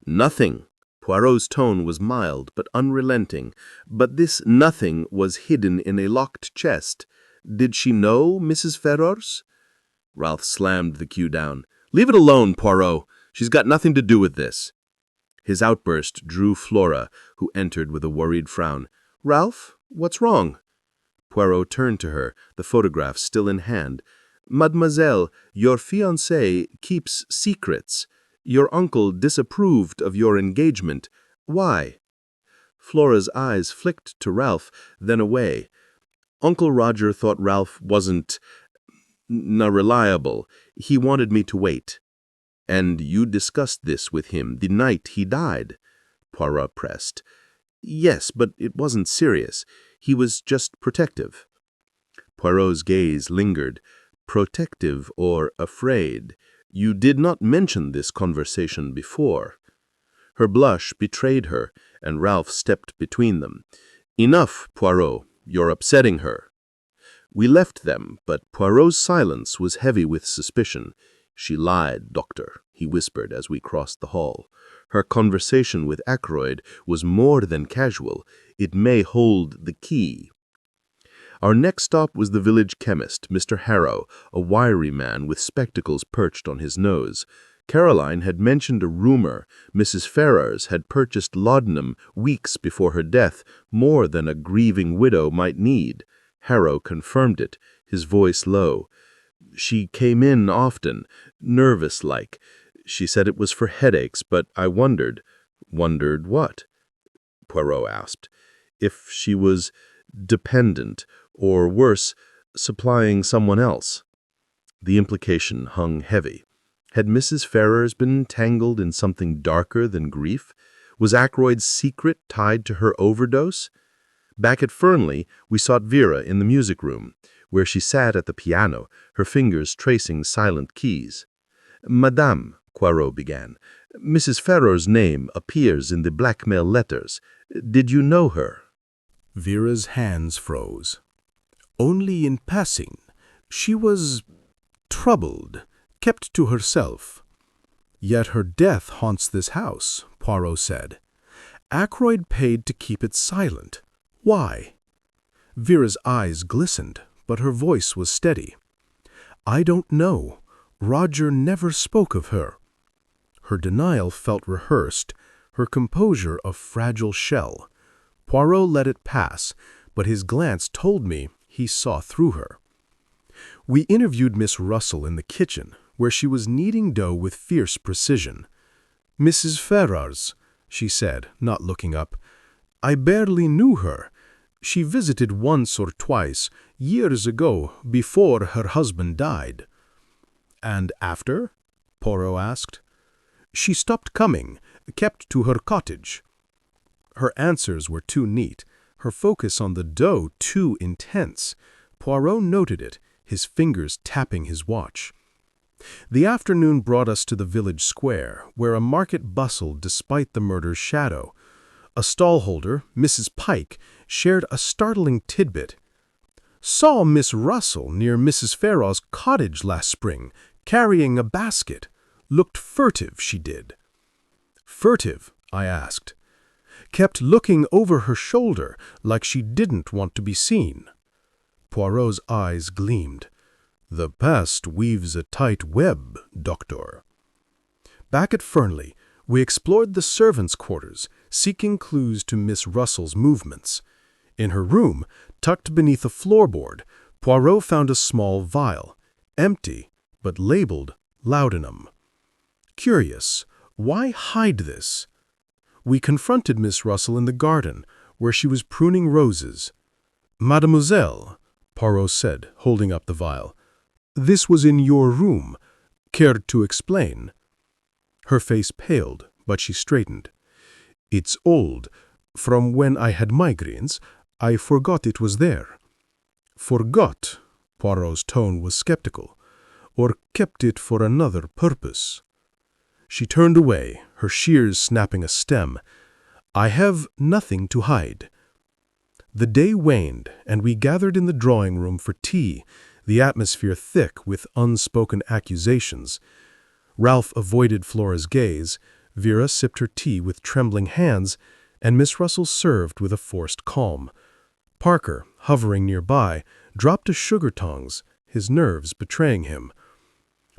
"Nothing?" Poirot's tone was mild but unrelenting. "But this nothing was hidden in a locked chest. Did she know Mrs. Ferrars?" Ralph slammed the cue down. "Leave it alone, Poirot. She's got nothing to do with this." His outburst drew Flora, who entered with a worried frown. "Ralph, what's wrong?" Poirot turned to her, the photograph still in hand. "Mademoiselle, your fiancé keeps secrets. Your uncle disapproved of your engagement. Why?" Flora's eyes flicked to Ralph, then away. "Uncle Roger thought Ralph wasn't reliable. He wanted me to wait." "And you discussed this with him the night he died?" Poirot pressed. "Yes, but it wasn't serious. He was just protective." Poirot's gaze lingered. "Protective or afraid? You did not mention this conversation before." Her blush betrayed her, and Ralph stepped between them. "Enough, Poirot. You're upsetting her." We left them, but Poirot's silence was heavy with suspicion. "She lied, Doctor," he whispered as we crossed the hall. "Her conversation with Ackroyd was more than casual. It may hold the key." Our next stop was the village chemist, Mr. Harrow, a wiry man with spectacles perched on his nose. Caroline had mentioned a rumor Mrs. Ferrars had purchased laudanum weeks before her death, more than a grieving widow might need. Harrow confirmed it, his voice low. "She came in often, nervous-like. She said it was for headaches, but I wondered. Wondered what? Poirot asked. If she was dependent, or worse, supplying someone else. The implication hung heavy. Had Mrs. Ferrars been entangled in something darker than grief? Was Ackroyd's secret tied to her overdose? Back at Fernley, we sought Vera in the music room, where she sat at the piano, her fingers tracing silent keys. "Madame," Poirot began, "Mrs. Ferrars' name appears in the blackmail letters. Did you know her?" Vera's hands froze. Only in passing. She was troubled, kept to herself. Yet her death haunts this house, Poirot said. Ackroyd paid to keep it silent. Why? Vera's eyes glistened, but her voice was steady. I don't know. Roger never spoke of her. Her denial felt rehearsed, her composure a fragile shell. Poirot let it pass, but his glance told me he saw through her. We interviewed Miss Russell in the kitchen, where she was kneading dough with fierce precision. "Mrs. Ferrars," she said, not looking up. "I barely knew her. She visited once or twice, years ago, before her husband died." "And after?" Poirot asked. "She stopped coming, kept to her cottage." Her answers were too neat, her focus on the dough too intense. Poirot noted it, his fingers tapping his watch. The afternoon brought us to the village square, where a market bustled despite the murder's shadow. A stallholder, Mrs. Pike, shared a startling tidbit. "Saw Miss Russell near Mrs. Ferrars' cottage last spring, carrying a basket. Looked furtive, she did." "Furtive?" I asked. "Kept looking over her shoulder, like she didn't want to be seen." Poirot's eyes gleamed. "The past weaves a tight web, Doctor." Back at Fernley, we explored the servants' quarters, seeking clues to Miss Russell's movements. In her room, tucked beneath a floorboard, Poirot found a small vial, empty, but labeled laudanum. Curious, why hide this? We confronted Miss Russell in the garden, where she was pruning roses. "Mademoiselle," Poirot said, holding up the vial, "this was in your room. Care to explain?" Her face paled, but she straightened. "It's old. From when I had migraines, I forgot it was there." "Forgot?" Poirot's tone was skeptical. "Or kept it for another purpose?" She turned away, her shears snapping a stem. "I have nothing to hide." The day waned, and we gathered in the drawing room for tea, the atmosphere thick with unspoken accusations. Ralph avoided Flora's gaze, Vera sipped her tea with trembling hands, and Miss Russell served with a forced calm. Parker, hovering nearby, dropped a sugar tongs, his nerves betraying him.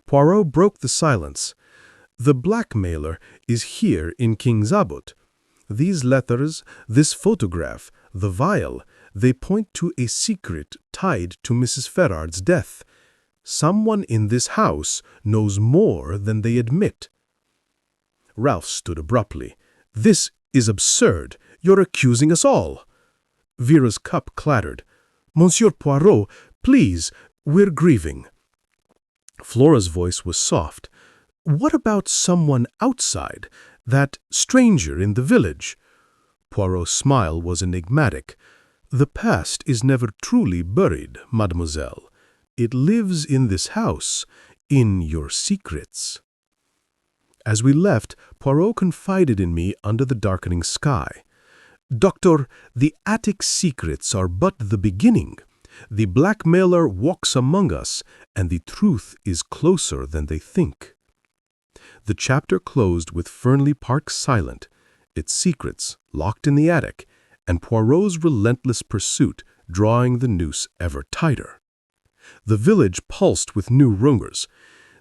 Poirot broke the silence. "The blackmailer is here in King's Abbot. These letters, this photograph, the vial, they point to a secret tied to Mrs. Ferrars' death. Someone in this house knows more than they admit." Ralph stood abruptly. "This is absurd. You're accusing us all." Vera's cup clattered. "Monsieur Poirot, please, we're grieving." Flora's voice was soft. "What about someone outside, that stranger in the village?" Poirot's smile was enigmatic. "The past is never truly buried, mademoiselle. It lives in this house, in your secrets." As we left, Poirot confided in me under the darkening sky. "Doctor, the attic secrets are but the beginning. The blackmailer walks among us, and the truth is closer than they think." The chapter closed with Fernley Park silent, its secrets locked in the attic, and Poirot's relentless pursuit drawing the noose ever tighter. The village pulsed with new rumors.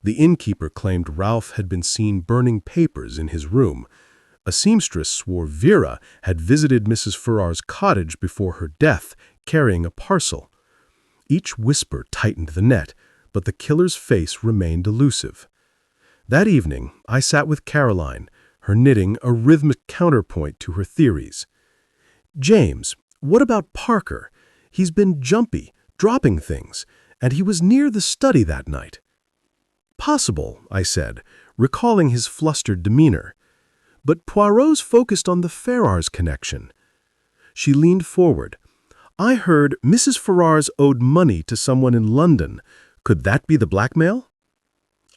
The innkeeper claimed Ralph had been seen burning papers in his room. A seamstress swore Vera had visited Mrs. Ferrars' cottage before her death, carrying a parcel. Each whisper tightened the net, but the killer's face remained elusive. That evening, I sat with Caroline, her knitting a rhythmic counterpoint to her theories. "James, what about Parker? He's been jumpy, dropping things, and he was near the study that night." "Possible," I said, recalling his flustered demeanor. "But Poirot's focused on the Ferrars connection." She leaned forward. "I heard Mrs. Ferrars owed money to someone in London. Could that be the blackmail?"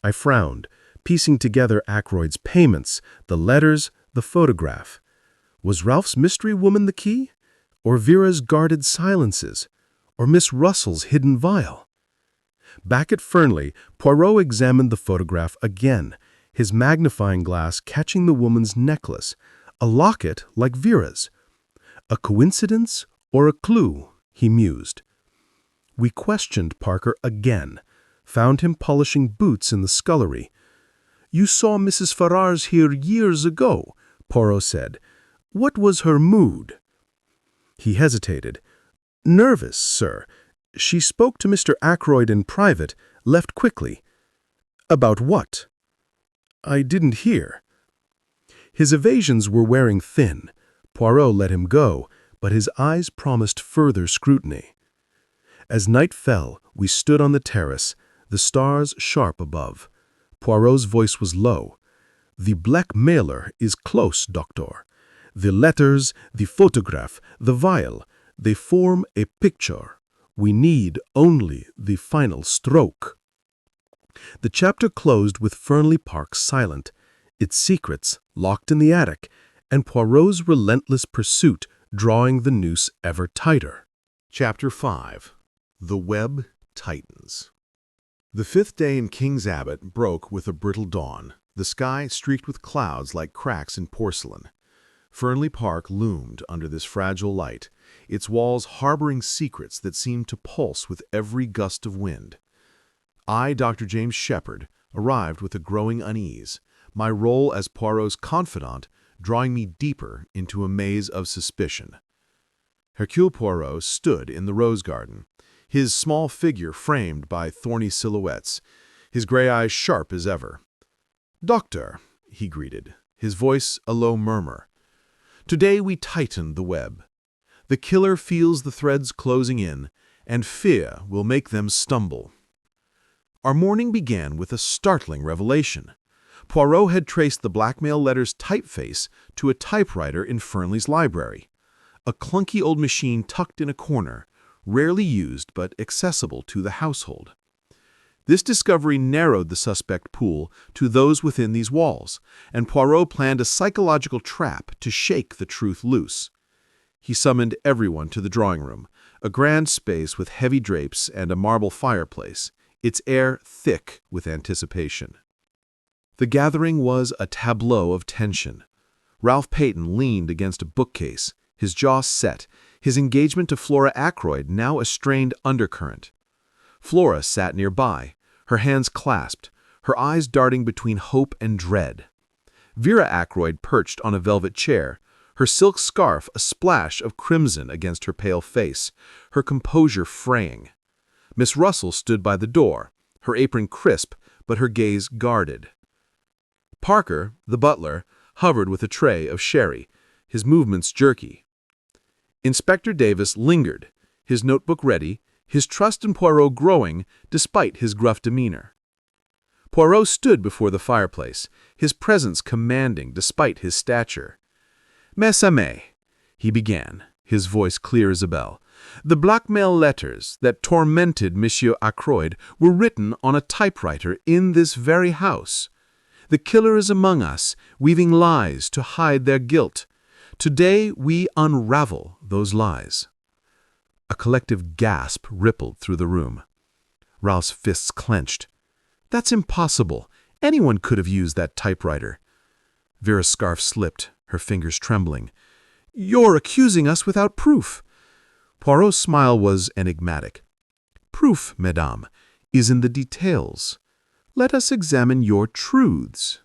I frowned, piecing together Ackroyd's payments, the letters, the photograph. Was Ralph's mystery woman the key? Or Vera's guarded silences? Or Miss Russell's hidden vial? Back at Fernley, Poirot examined the photograph again, his magnifying glass catching the woman's necklace, a locket like Vera's. A coincidence or a clue, he mused. We questioned Parker again, found him polishing boots in the scullery. "You saw Mrs. Ferrars here years ago," Poirot said. "What was her mood?" He hesitated. "Nervous, sir. She spoke to Mr. Ackroyd in private, left quickly." "About what?" "I didn't hear." His evasions were wearing thin. Poirot let him go, but his eyes promised further scrutiny. As night fell, we stood on the terrace, the stars sharp above. Poirot's voice was low. "The blackmailer is close, doctor. The letters, the photograph, the vial, they form a picture. We need only the final stroke." The chapter closed with Fernley Park silent, its secrets locked in the attic, and Poirot's relentless pursuit drawing the noose ever tighter. Chapter 5. The Web Tightens. The fifth day in King's Abbot broke with a brittle dawn, the sky streaked with clouds like cracks in porcelain. Fernley Park loomed under this fragile light, its walls harboring secrets that seemed to pulse with every gust of wind. I, Dr. James Shepherd, arrived with a growing unease, my role as Poirot's confidant drawing me deeper into a maze of suspicion. Hercule Poirot stood in the rose garden, his small figure framed by thorny silhouettes, his gray eyes sharp as ever. "Doctor," he greeted, his voice a low murmur. "Today we tighten the web. The killer feels the threads closing in, and fear will make them stumble." Our morning began with a startling revelation. Poirot had traced the blackmail letter's typeface to a typewriter in Fernley's library, a clunky old machine tucked in a corner, rarely used but accessible to the household. This discovery narrowed the suspect pool to those within these walls, and Poirot planned a psychological trap to shake the truth loose. He summoned everyone to the drawing room, a grand space with heavy drapes and a marble fireplace, its air thick with anticipation. The gathering was a tableau of tension. Ralph Peyton leaned against a bookcase, his jaw set, his engagement to Flora Ackroyd now a strained undercurrent. Flora sat nearby, her hands clasped, her eyes darting between hope and dread. Vera Ackroyd perched on a velvet chair, her silk scarf a splash of crimson against her pale face, her composure fraying. Miss Russell stood by the door, her apron crisp, but her gaze guarded. Parker, the butler, hovered with a tray of sherry, his movements jerky. Inspector Davis lingered, his notebook ready, his trust in Poirot growing despite his gruff demeanor. Poirot stood before the fireplace, his presence commanding despite his stature. "Mes amis," he began, his voice clear as a bell, "the blackmail letters that tormented Monsieur Ackroyd were written on a typewriter in this very house. The killer is among us, weaving lies to hide their guilt. Today we unravel those lies." A collective gasp rippled through the room. Ralph's fists clenched. "That's impossible. Anyone could have used that typewriter." Vera's scarf slipped, her fingers trembling. "You're accusing us without proof." Poirot's smile was enigmatic. "Proof, mesdames, is in the details. Let us examine your truths."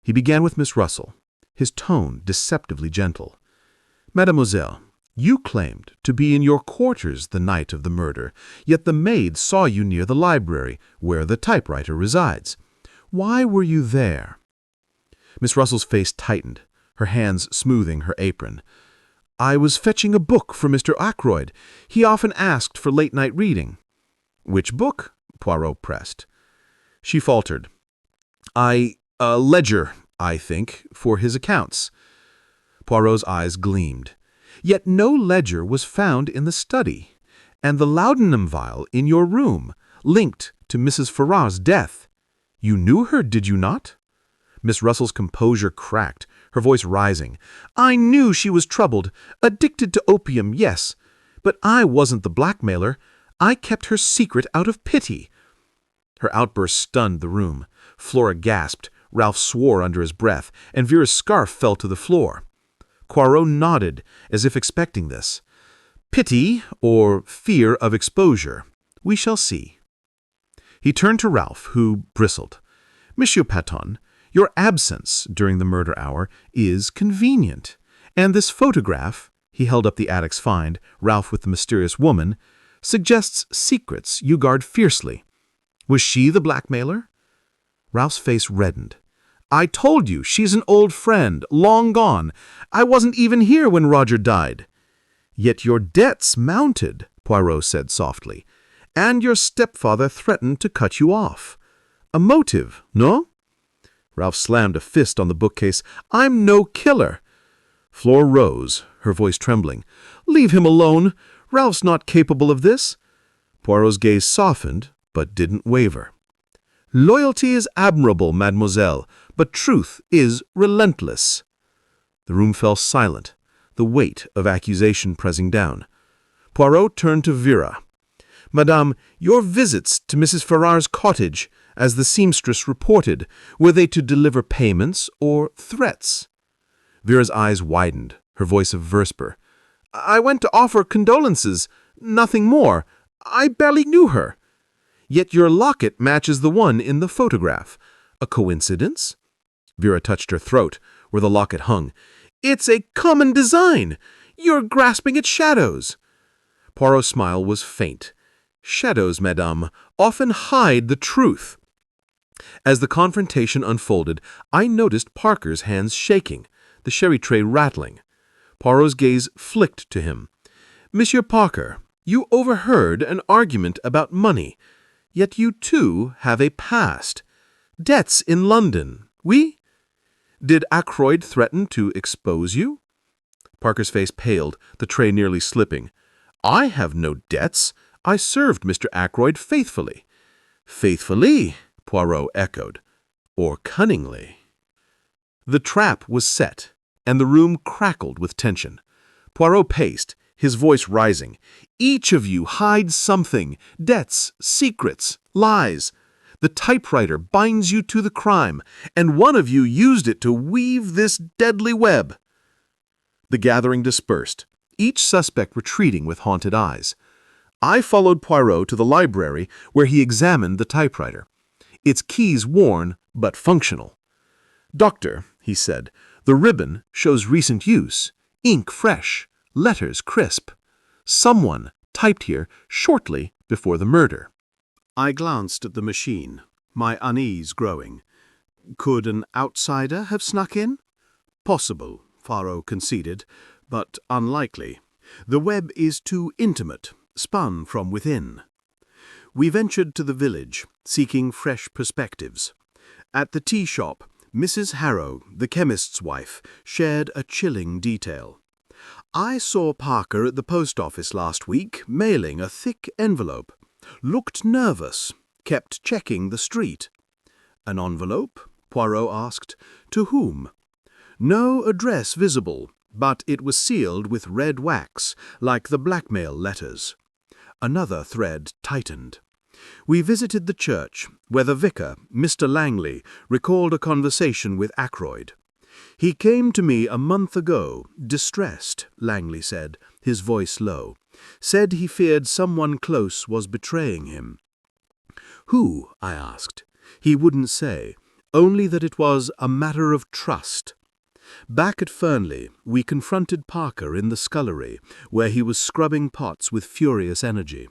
He began with Miss Russell, his tone deceptively gentle. "Mademoiselle, you claimed to be in your quarters the night of the murder, yet the maid saw you near the library, where the typewriter resides. Why were you there?" Miss Russell's face tightened, her hands smoothing her apron. "I was fetching a book for Mr. Ackroyd. He often asked for late-night reading." "Which book?" Poirot pressed. She faltered. A ledger, I think, for his accounts." Poirot's eyes gleamed. "Yet no ledger was found in the study, and the laudanum vial in your room, linked to Mrs. Ferrars's death. You knew her, did you not?" Miss Russell's composure cracked, her voice rising. "I knew she was troubled, addicted to opium, yes. But I wasn't the blackmailer. I kept her secret out of pity." Her outburst stunned the room. Flora gasped, Ralph swore under his breath, and Vera's scarf fell to the floor. Poirot nodded, as if expecting this. "Pity, or fear of exposure. We shall see." He turned to Ralph, who bristled. "Monsieur Paton, your absence during the murder hour is convenient. And this photograph," he held up the attic's find, Ralph with the mysterious woman, "suggests secrets you guard fiercely. Was she the blackmailer?" Ralph's face reddened. "I told you, she's an old friend, long gone. I wasn't even here when Roger died." "Yet your debts mounted," Poirot said softly, "and your stepfather threatened to cut you off. A motive, no?" Ralph slammed a fist on the bookcase. "I'm no killer." Flora rose, her voice trembling. "Leave him alone. Ralph's not capable of this." Poirot's gaze softened, but didn't waver. "Loyalty is admirable, mademoiselle, but truth is relentless." The room fell silent, the weight of accusation pressing down. Poirot turned to Vera. "Madame, your visits to Mrs. Ferrars's cottage, as the seamstress reported, were they to deliver payments or threats?" Vera's eyes widened, her voice a whisper. "I went to offer condolences, nothing more. I barely knew her." "Yet your locket matches the one in the photograph. A coincidence?" Vera touched her throat, where the locket hung. "It's a common design. You're grasping at shadows." Poirot's smile was faint. "Shadows, madame, often hide the truth." As the confrontation unfolded, I noticed Parker's hands shaking, the sherry tray rattling. Poirot's gaze flicked to him. "Monsieur Parker, you overheard an argument about money. Yet you, too, have a past. Debts in London, oui? Did Ackroyd threaten to expose you?" Parker's face paled, the tray nearly slipping. "I have no debts. I served Mr. Ackroyd faithfully." "Faithfully," Poirot echoed. "Or cunningly." The trap was set, and the room crackled with tension. Poirot paced, his voice rising. "Each of you hides something. Debts, secrets, lies. The typewriter binds you to the crime, and one of you used it to weave this deadly web." The gathering dispersed, each suspect retreating with haunted eyes. I followed Poirot to the library, where he examined the typewriter. Its keys worn, but functional. "Doctor," he said, "the ribbon shows recent use. Ink fresh, letters crisp. Someone typed here shortly before the murder." I glanced at the machine, my unease growing. Could an outsider have snuck in? Possible, Poirot conceded, but unlikely. The web is too intimate, spun from within. We ventured to the village, seeking fresh perspectives. At the tea shop, Mrs. Harrow, the chemist's wife, shared a chilling detail. "I saw Parker at the post office last week, mailing a thick envelope. Looked nervous, kept checking the street." "An envelope?" Poirot asked. "To whom?" "No address visible, but it was sealed with red wax, like the blackmail letters." Another thread tightened. We visited the church, where the vicar, Mr. Langley, recalled a conversation with Ackroyd. "He came to me a month ago, distressed," Langley said, his voice low. "Said he feared someone close was betraying him." "Who?" I asked. He wouldn't say, only that it was a matter of trust. Back at Fernley, we confronted Parker in the scullery, where he was scrubbing pots with furious energy.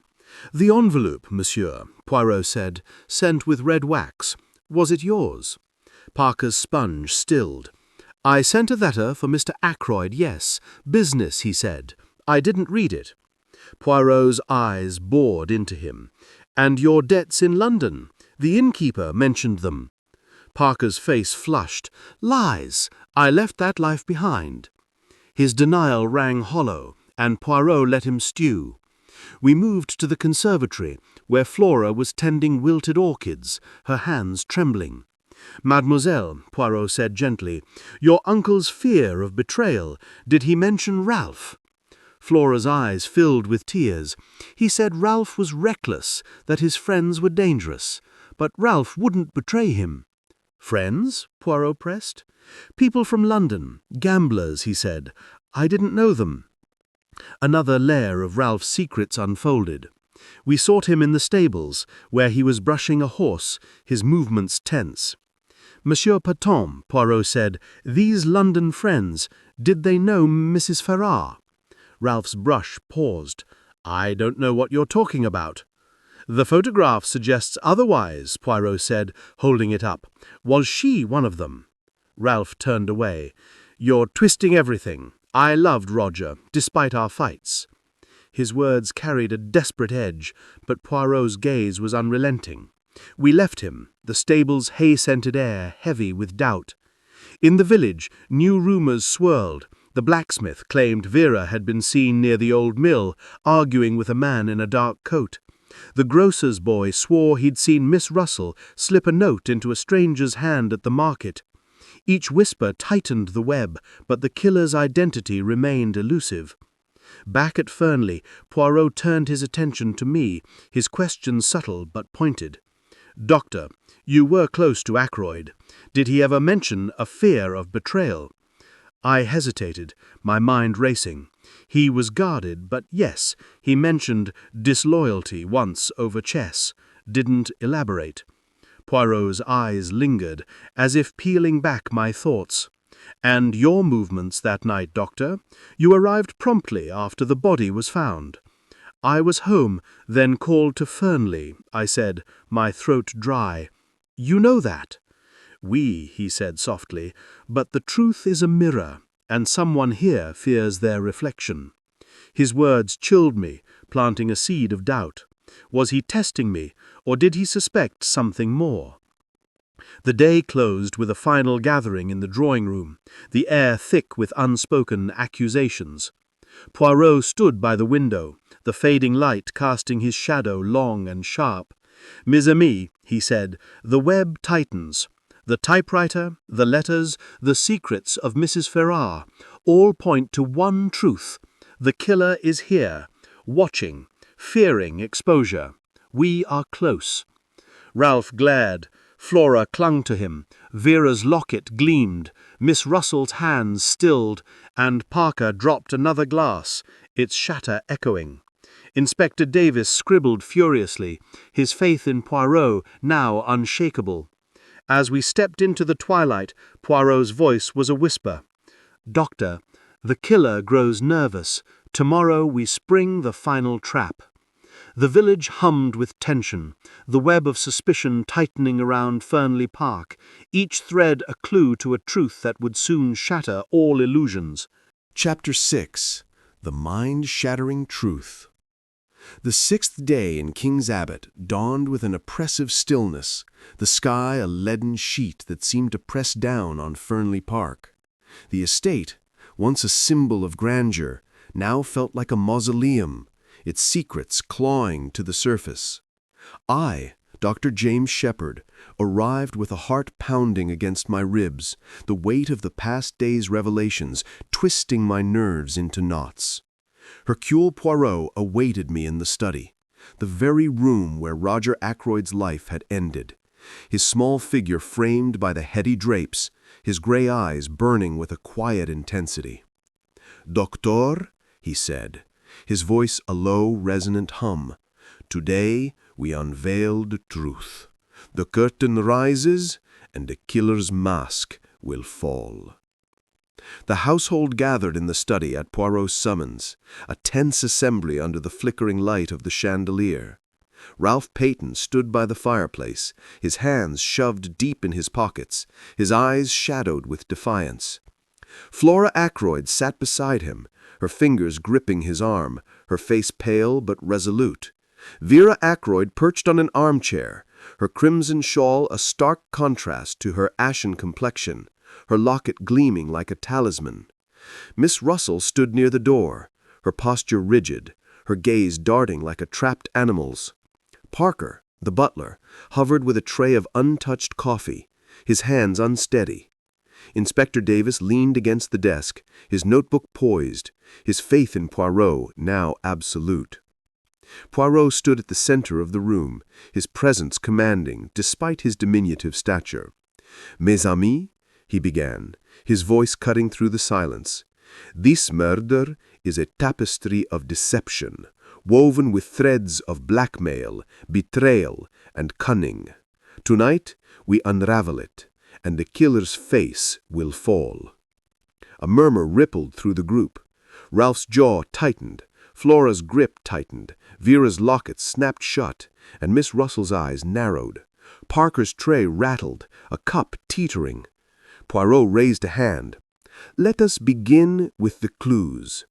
"The envelope, monsieur," Poirot said, "sent with red wax. Was it yours? Parker's sponge stilled. I sent a letter for Mr. Ackroyd, yes. Business, he said. I didn't read it. Poirot's eyes bored into him. And your debts in London? The innkeeper mentioned them. Parker's face flushed. Lies! I left that life behind. His denial rang hollow, and Poirot let him stew. We moved to the conservatory, where Flora was tending wilted orchids, her hands trembling. Mademoiselle, Poirot said gently, your uncle's fear of betrayal, did he mention Ralph? Flora's eyes filled with tears. He said Ralph was reckless, that his friends were dangerous, but Ralph wouldn't betray him. Friends? Poirot pressed. People from London, gamblers, he said. I didn't know them. Another layer of Ralph's secrets unfolded. We sought him in the stables, where he was brushing a horse, his movements tense. Monsieur Patton, Poirot said, these London friends, did they know Mrs. Ferrar? Ralph's brush paused. I don't know what you're talking about. The photograph suggests otherwise, Poirot said, holding it up. Was she one of them? Ralph turned away. You're twisting everything. I loved Roger, despite our fights. His words carried a desperate edge, but Poirot's gaze was unrelenting. We left him, the stable's hay-scented air heavy with doubt. In the village, new rumours swirled. The blacksmith claimed Vera had been seen near the old mill, arguing with a man in a dark coat. The grocer's boy swore he'd seen Miss Russell slip a note into a stranger's hand at the market. Each whisper tightened the web, but the killer's identity remained elusive. Back at Fernley, Poirot turned his attention to me, his question subtle but pointed. Doctor, you were close to Ackroyd. Did he ever mention a fear of betrayal? I hesitated, my mind racing. He was guarded, but yes, he mentioned disloyalty once over chess, didn't elaborate. Poirot's eyes lingered, as if peeling back my thoughts. And your movements that night, Doctor? You arrived promptly after the body was found. I was home, then called to Fernley, I said, my throat dry. You know that? We, he said softly, but the truth is a mirror, and someone here fears their reflection. His words chilled me, planting a seed of doubt. Was he testing me, or did he suspect something more? The day closed with a final gathering in the drawing-room, the air thick with unspoken accusations. Poirot stood by the window, the fading light casting his shadow long and sharp. Mes amis, he said, the web tightens. The typewriter, the letters, the secrets of Mrs. Ferrar, all point to one truth. The killer is here, watching, fearing exposure. We are close. Ralph glared. Flora clung to him. Vera's locket gleamed. Miss Russell's hands stilled, and Parker dropped another glass, its shatter echoing. Inspector Davis scribbled furiously, his faith in Poirot now unshakable. As we stepped into the twilight, Poirot's voice was a whisper. Doctor, the killer grows nervous. Tomorrow we spring the final trap. The village hummed with tension, the web of suspicion tightening around Fernley Park, each thread a clue to a truth that would soon shatter all illusions. Chapter 6. The Mind-Shattering Truth. The 6th day in King's Abbot dawned with an oppressive stillness, the sky a leaden sheet that seemed to press down on Fernley Park. The estate, once a symbol of grandeur, now felt like a mausoleum, its secrets clawing to the surface. I, Dr. James Shepherd, arrived with a heart pounding against my ribs, the weight of the past day's revelations twisting my nerves into knots. Hercule Poirot awaited me in the study, the very room where Roger Ackroyd's life had ended, his small figure framed by the heady drapes, his gray eyes burning with a quiet intensity. "Doctor," he said, his voice a low, resonant hum, "today we unveil the truth. The curtain rises, and the killer's mask will fall." The household gathered in the study at Poirot's summons, a tense assembly under the flickering light of the chandelier. Ralph Peyton stood by the fireplace, his hands shoved deep in his pockets, his eyes shadowed with defiance. Flora Ackroyd sat beside him, her fingers gripping his arm, her face pale but resolute. Vera Ackroyd perched on an armchair, her crimson shawl a stark contrast to her ashen complexion, her locket gleaming like a talisman. Miss Russell stood near the door, her posture rigid, her gaze darting like a trapped animal's. Parker, the butler, hovered with a tray of untouched coffee, his hands unsteady. Inspector Davis leaned against the desk, his notebook poised, his faith in Poirot now absolute. Poirot stood at the center of the room, his presence commanding despite his diminutive stature. "Mes amis," he began, his voice cutting through the silence, "this murder is a tapestry of deception, woven with threads of blackmail, betrayal, and cunning. Tonight we unravel it, and the killer's face will fall." A murmur rippled through the group. Ralph's jaw tightened, Flora's grip tightened, Vera's locket snapped shut, and Miss Russell's eyes narrowed. Parker's tray rattled, a cup teetering. Poirot raised a hand. "Let us begin with the clues.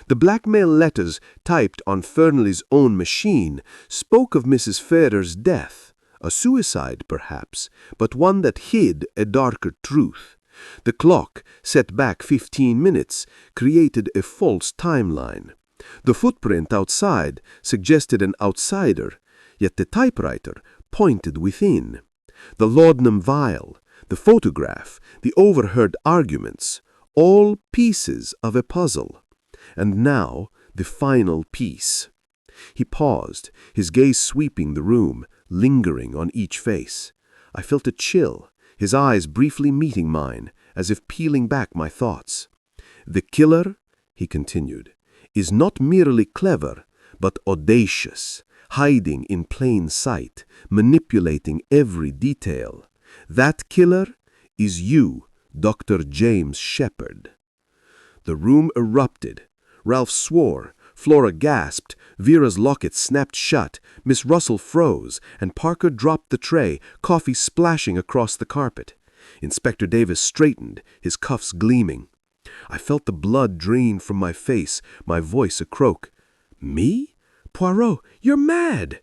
The blackmail letters typed on Fernley's own machine spoke of Mrs. Ferrer's death, a suicide perhaps, but one that hid a darker truth. The clock, set back 15 minutes, created a false timeline. The footprint outside suggested an outsider, yet the typewriter pointed within. The laudanum vial, the photograph, the overheard arguments, all pieces of a puzzle. And now the final piece." He paused, his gaze sweeping the room, lingering on each face. I felt a chill, his eyes briefly meeting mine, as if peeling back my thoughts. "The killer," he continued, "is not merely clever, but audacious, hiding in plain sight, manipulating every detail. That killer is you, Dr. James Shepherd." The room erupted. Ralph swore, Flora gasped, Vera's locket snapped shut, Miss Russell froze, and Parker dropped the tray, coffee splashing across the carpet. Inspector Davis straightened, his cuffs gleaming. I felt the blood drain from my face, my voice a croak. "Me? Poirot, you're mad!"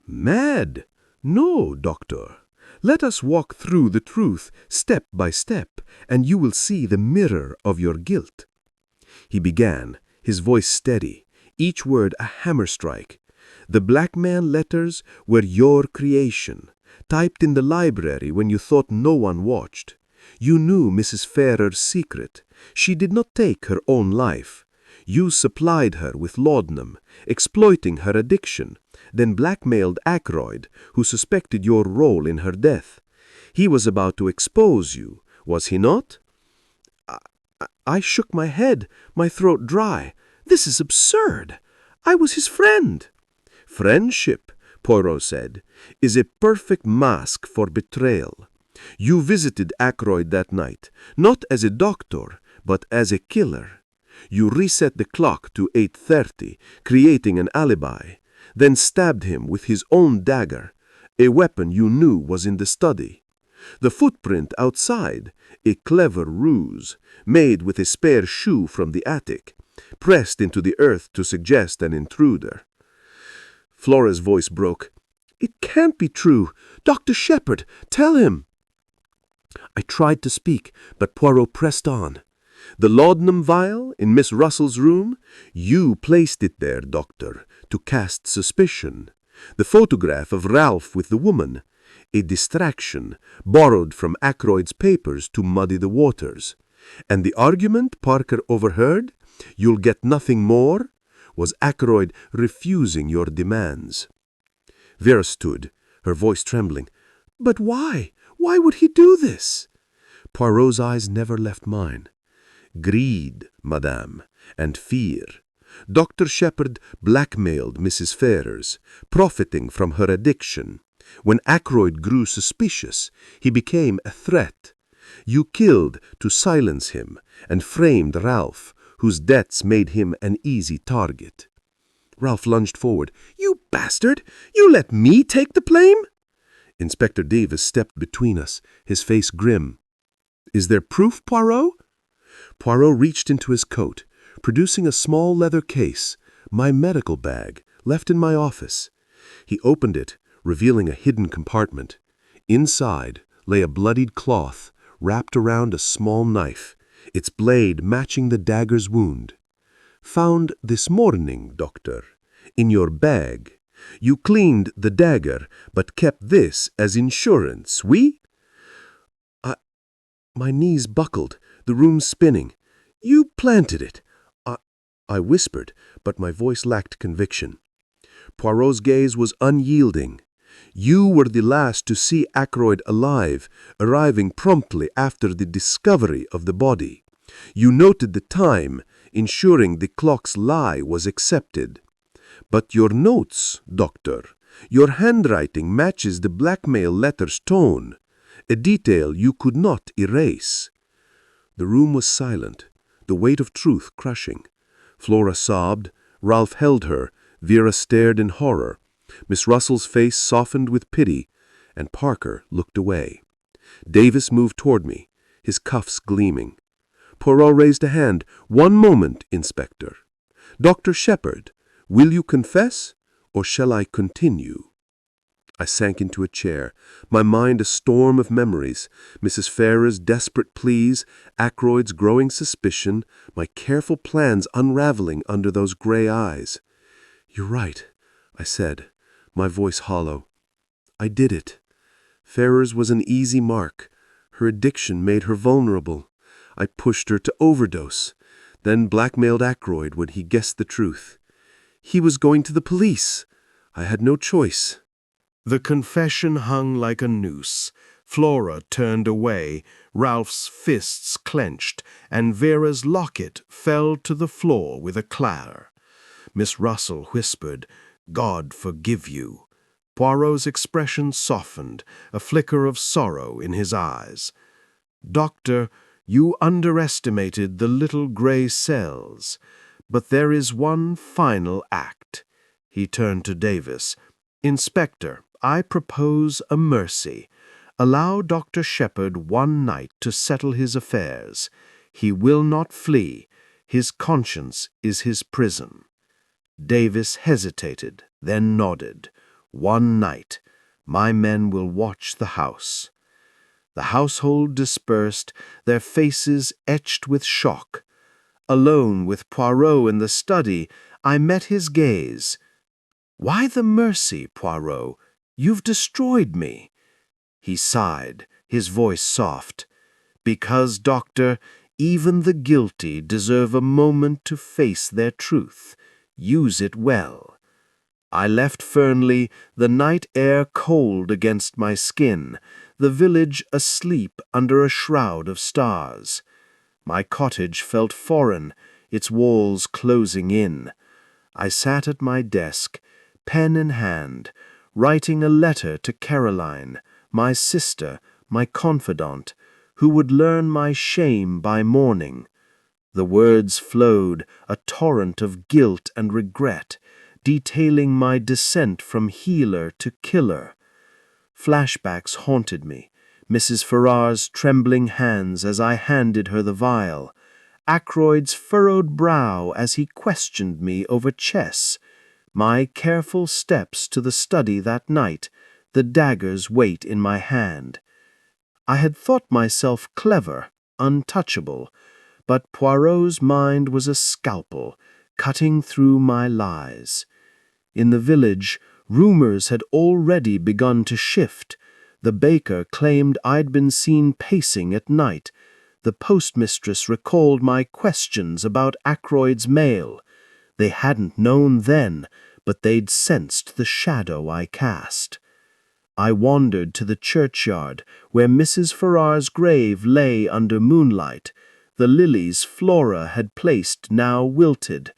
"Mad? No, Doctor. Let us walk through the truth step by step, and you will see the mirror of your guilt." He began, his voice steady, each word a hammer strike. "The blackmail letters were your creation, typed in the library when you thought no one watched. You knew Mrs. Ferrer's secret. She did not take her own life. You supplied her with laudanum, exploiting her addiction, then blackmailed Ackroyd, who suspected your role in her death. He was about to expose you, was he not?" I shook my head, my throat dry. "This is absurd. I was his friend." "Friendship," Poirot said, "is a perfect mask for betrayal. You visited Ackroyd that night, not as a doctor, but as a killer. You reset the clock to 8:30, creating an alibi, then stabbed him with his own dagger, a weapon you knew was in the study. The footprint outside, a clever ruse, made with a spare shoe from the attic, pressed into the earth to suggest an intruder." Flora's voice broke. "It can't be true. Dr. Shepherd, tell him." I tried to speak, but Poirot pressed on. "The laudanum vial in Miss Russell's room? You placed it there, Doctor, to cast suspicion. The photograph of Ralph with the woman? A distraction, borrowed from Ackroyd's papers to muddy the waters. And the argument Parker overheard? You'll get nothing more? Was Ackroyd refusing your demands?" Vera stood, her voice trembling. "But why? Why would he do this?" Poirot's eyes never left mine. "Greed, madame, and fear. Dr. Shepherd blackmailed Mrs. Ferrers, profiting from her addiction. When Ackroyd grew suspicious, he became a threat. You killed to silence him and framed Ralph, whose debts made him an easy target." Ralph lunged forward. "You bastard! You let me take the blame?" Inspector Davis stepped between us, his face grim. "Is there proof, Poirot?" Poirot reached into his coat, producing a small leather case, my medical bag, left in my office. He opened it, revealing a hidden compartment. Inside lay a bloodied cloth wrapped around a small knife, its blade matching the dagger's wound. "Found this morning, doctor, in your bag. You cleaned the dagger, but kept this as insurance, oui?" My knees buckled, the room spinning. "You planted it." I whispered, but my voice lacked conviction. Poirot's gaze was unyielding. "You were the last to see Ackroyd alive, arriving promptly after the discovery of the body. You noted the time, ensuring the clock's lie was accepted. But your notes, doctor, your handwriting matches the blackmail letter's tone, a detail you could not erase." The room was silent, the weight of truth crushing. Flora sobbed, Ralph held her, Vera stared in horror. Miss Russell's face softened with pity, and Parker looked away. Davis moved toward me, his cuffs gleaming. Poirot raised a hand. "One moment, Inspector. Dr. Shepherd, will you confess, or shall I continue?" I sank into a chair, my mind a storm of memories. Mrs. Ferrar's desperate pleas, Ackroyd's growing suspicion, my careful plans unraveling under those gray eyes. "You're right," I said, my voice hollow. "I did it. Ferrar's was an easy mark. Her addiction made her vulnerable. I pushed her to overdose, then blackmailed Ackroyd when he guessed the truth. He was going to the police. I had no choice." The confession hung like a noose. Flora turned away, Ralph's fists clenched, and Vera's locket fell to the floor with a clatter. Miss Russell whispered, "God forgive you." Poirot's expression softened, a flicker of sorrow in his eyes. "Doctor, you underestimated the little gray cells. But there is one final act." He turned to Davis. "Inspector, I propose a mercy. Allow Dr. Shepherd one night to settle his affairs. He will not flee. His conscience is his prison." Davis hesitated, then nodded. "One night. My men will watch the house." The household dispersed, their faces etched with shock. Alone with Poirot in the study, I met his gaze. "Why the mercy, Poirot? You've destroyed me." He sighed, his voice soft. "Because, doctor, even the guilty deserve a moment to face their truth. Use it well." I left Fernley, the night air cold against my skin, the village asleep under a shroud of stars. My cottage felt foreign, its walls closing in. I sat at my desk, pen in hand, writing a letter to Caroline, my sister, my confidant, who would learn my shame by morning. The words flowed, a torrent of guilt and regret, detailing my descent from healer to killer. Flashbacks haunted me, Mrs. Ferrar's trembling hands as I handed her the vial, Ackroyd's furrowed brow as he questioned me over chess, my careful steps to the study that night, the dagger's weight in my hand. I had thought myself clever, untouchable, but Poirot's mind was a scalpel, cutting through my lies. In the village, rumors had already begun to shift. The baker claimed I'd been seen pacing at night. The postmistress recalled my questions about Ackroyd's mail. They hadn't known then, but they'd sensed the shadow I cast. I wandered to the churchyard, where Mrs. Ferrar's grave lay under moonlight. The lilies Flora had placed now wilted.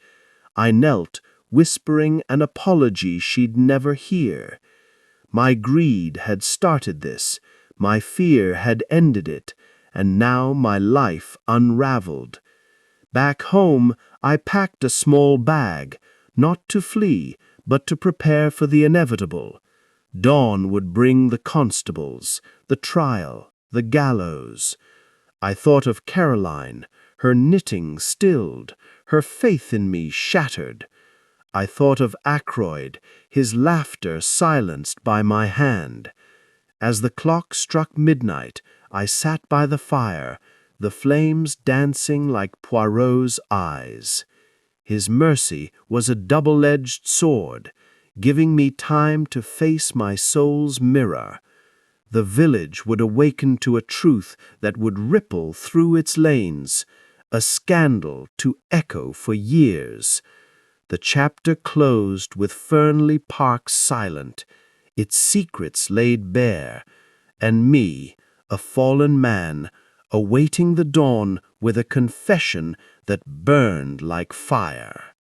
I knelt, whispering an apology she'd never hear. My greed had started this, my fear had ended it, and now my life unraveled. Back home, I packed a small bag, not to flee, but to prepare for the inevitable. Dawn would bring the constables, the trial, the gallows. I thought of Caroline, her knitting stilled, her faith in me shattered. I thought of Ackroyd, his laughter silenced by my hand. As the clock struck midnight, I sat by the fire, the flames dancing like Poirot's eyes. His mercy was a double-edged sword, giving me time to face my soul's mirror. The village would awaken to a truth that would ripple through its lanes, a scandal to echo for years. The chapter closed with Fernley Park silent, its secrets laid bare, and me, a fallen man, awaiting the dawn with a confession that burned like fire.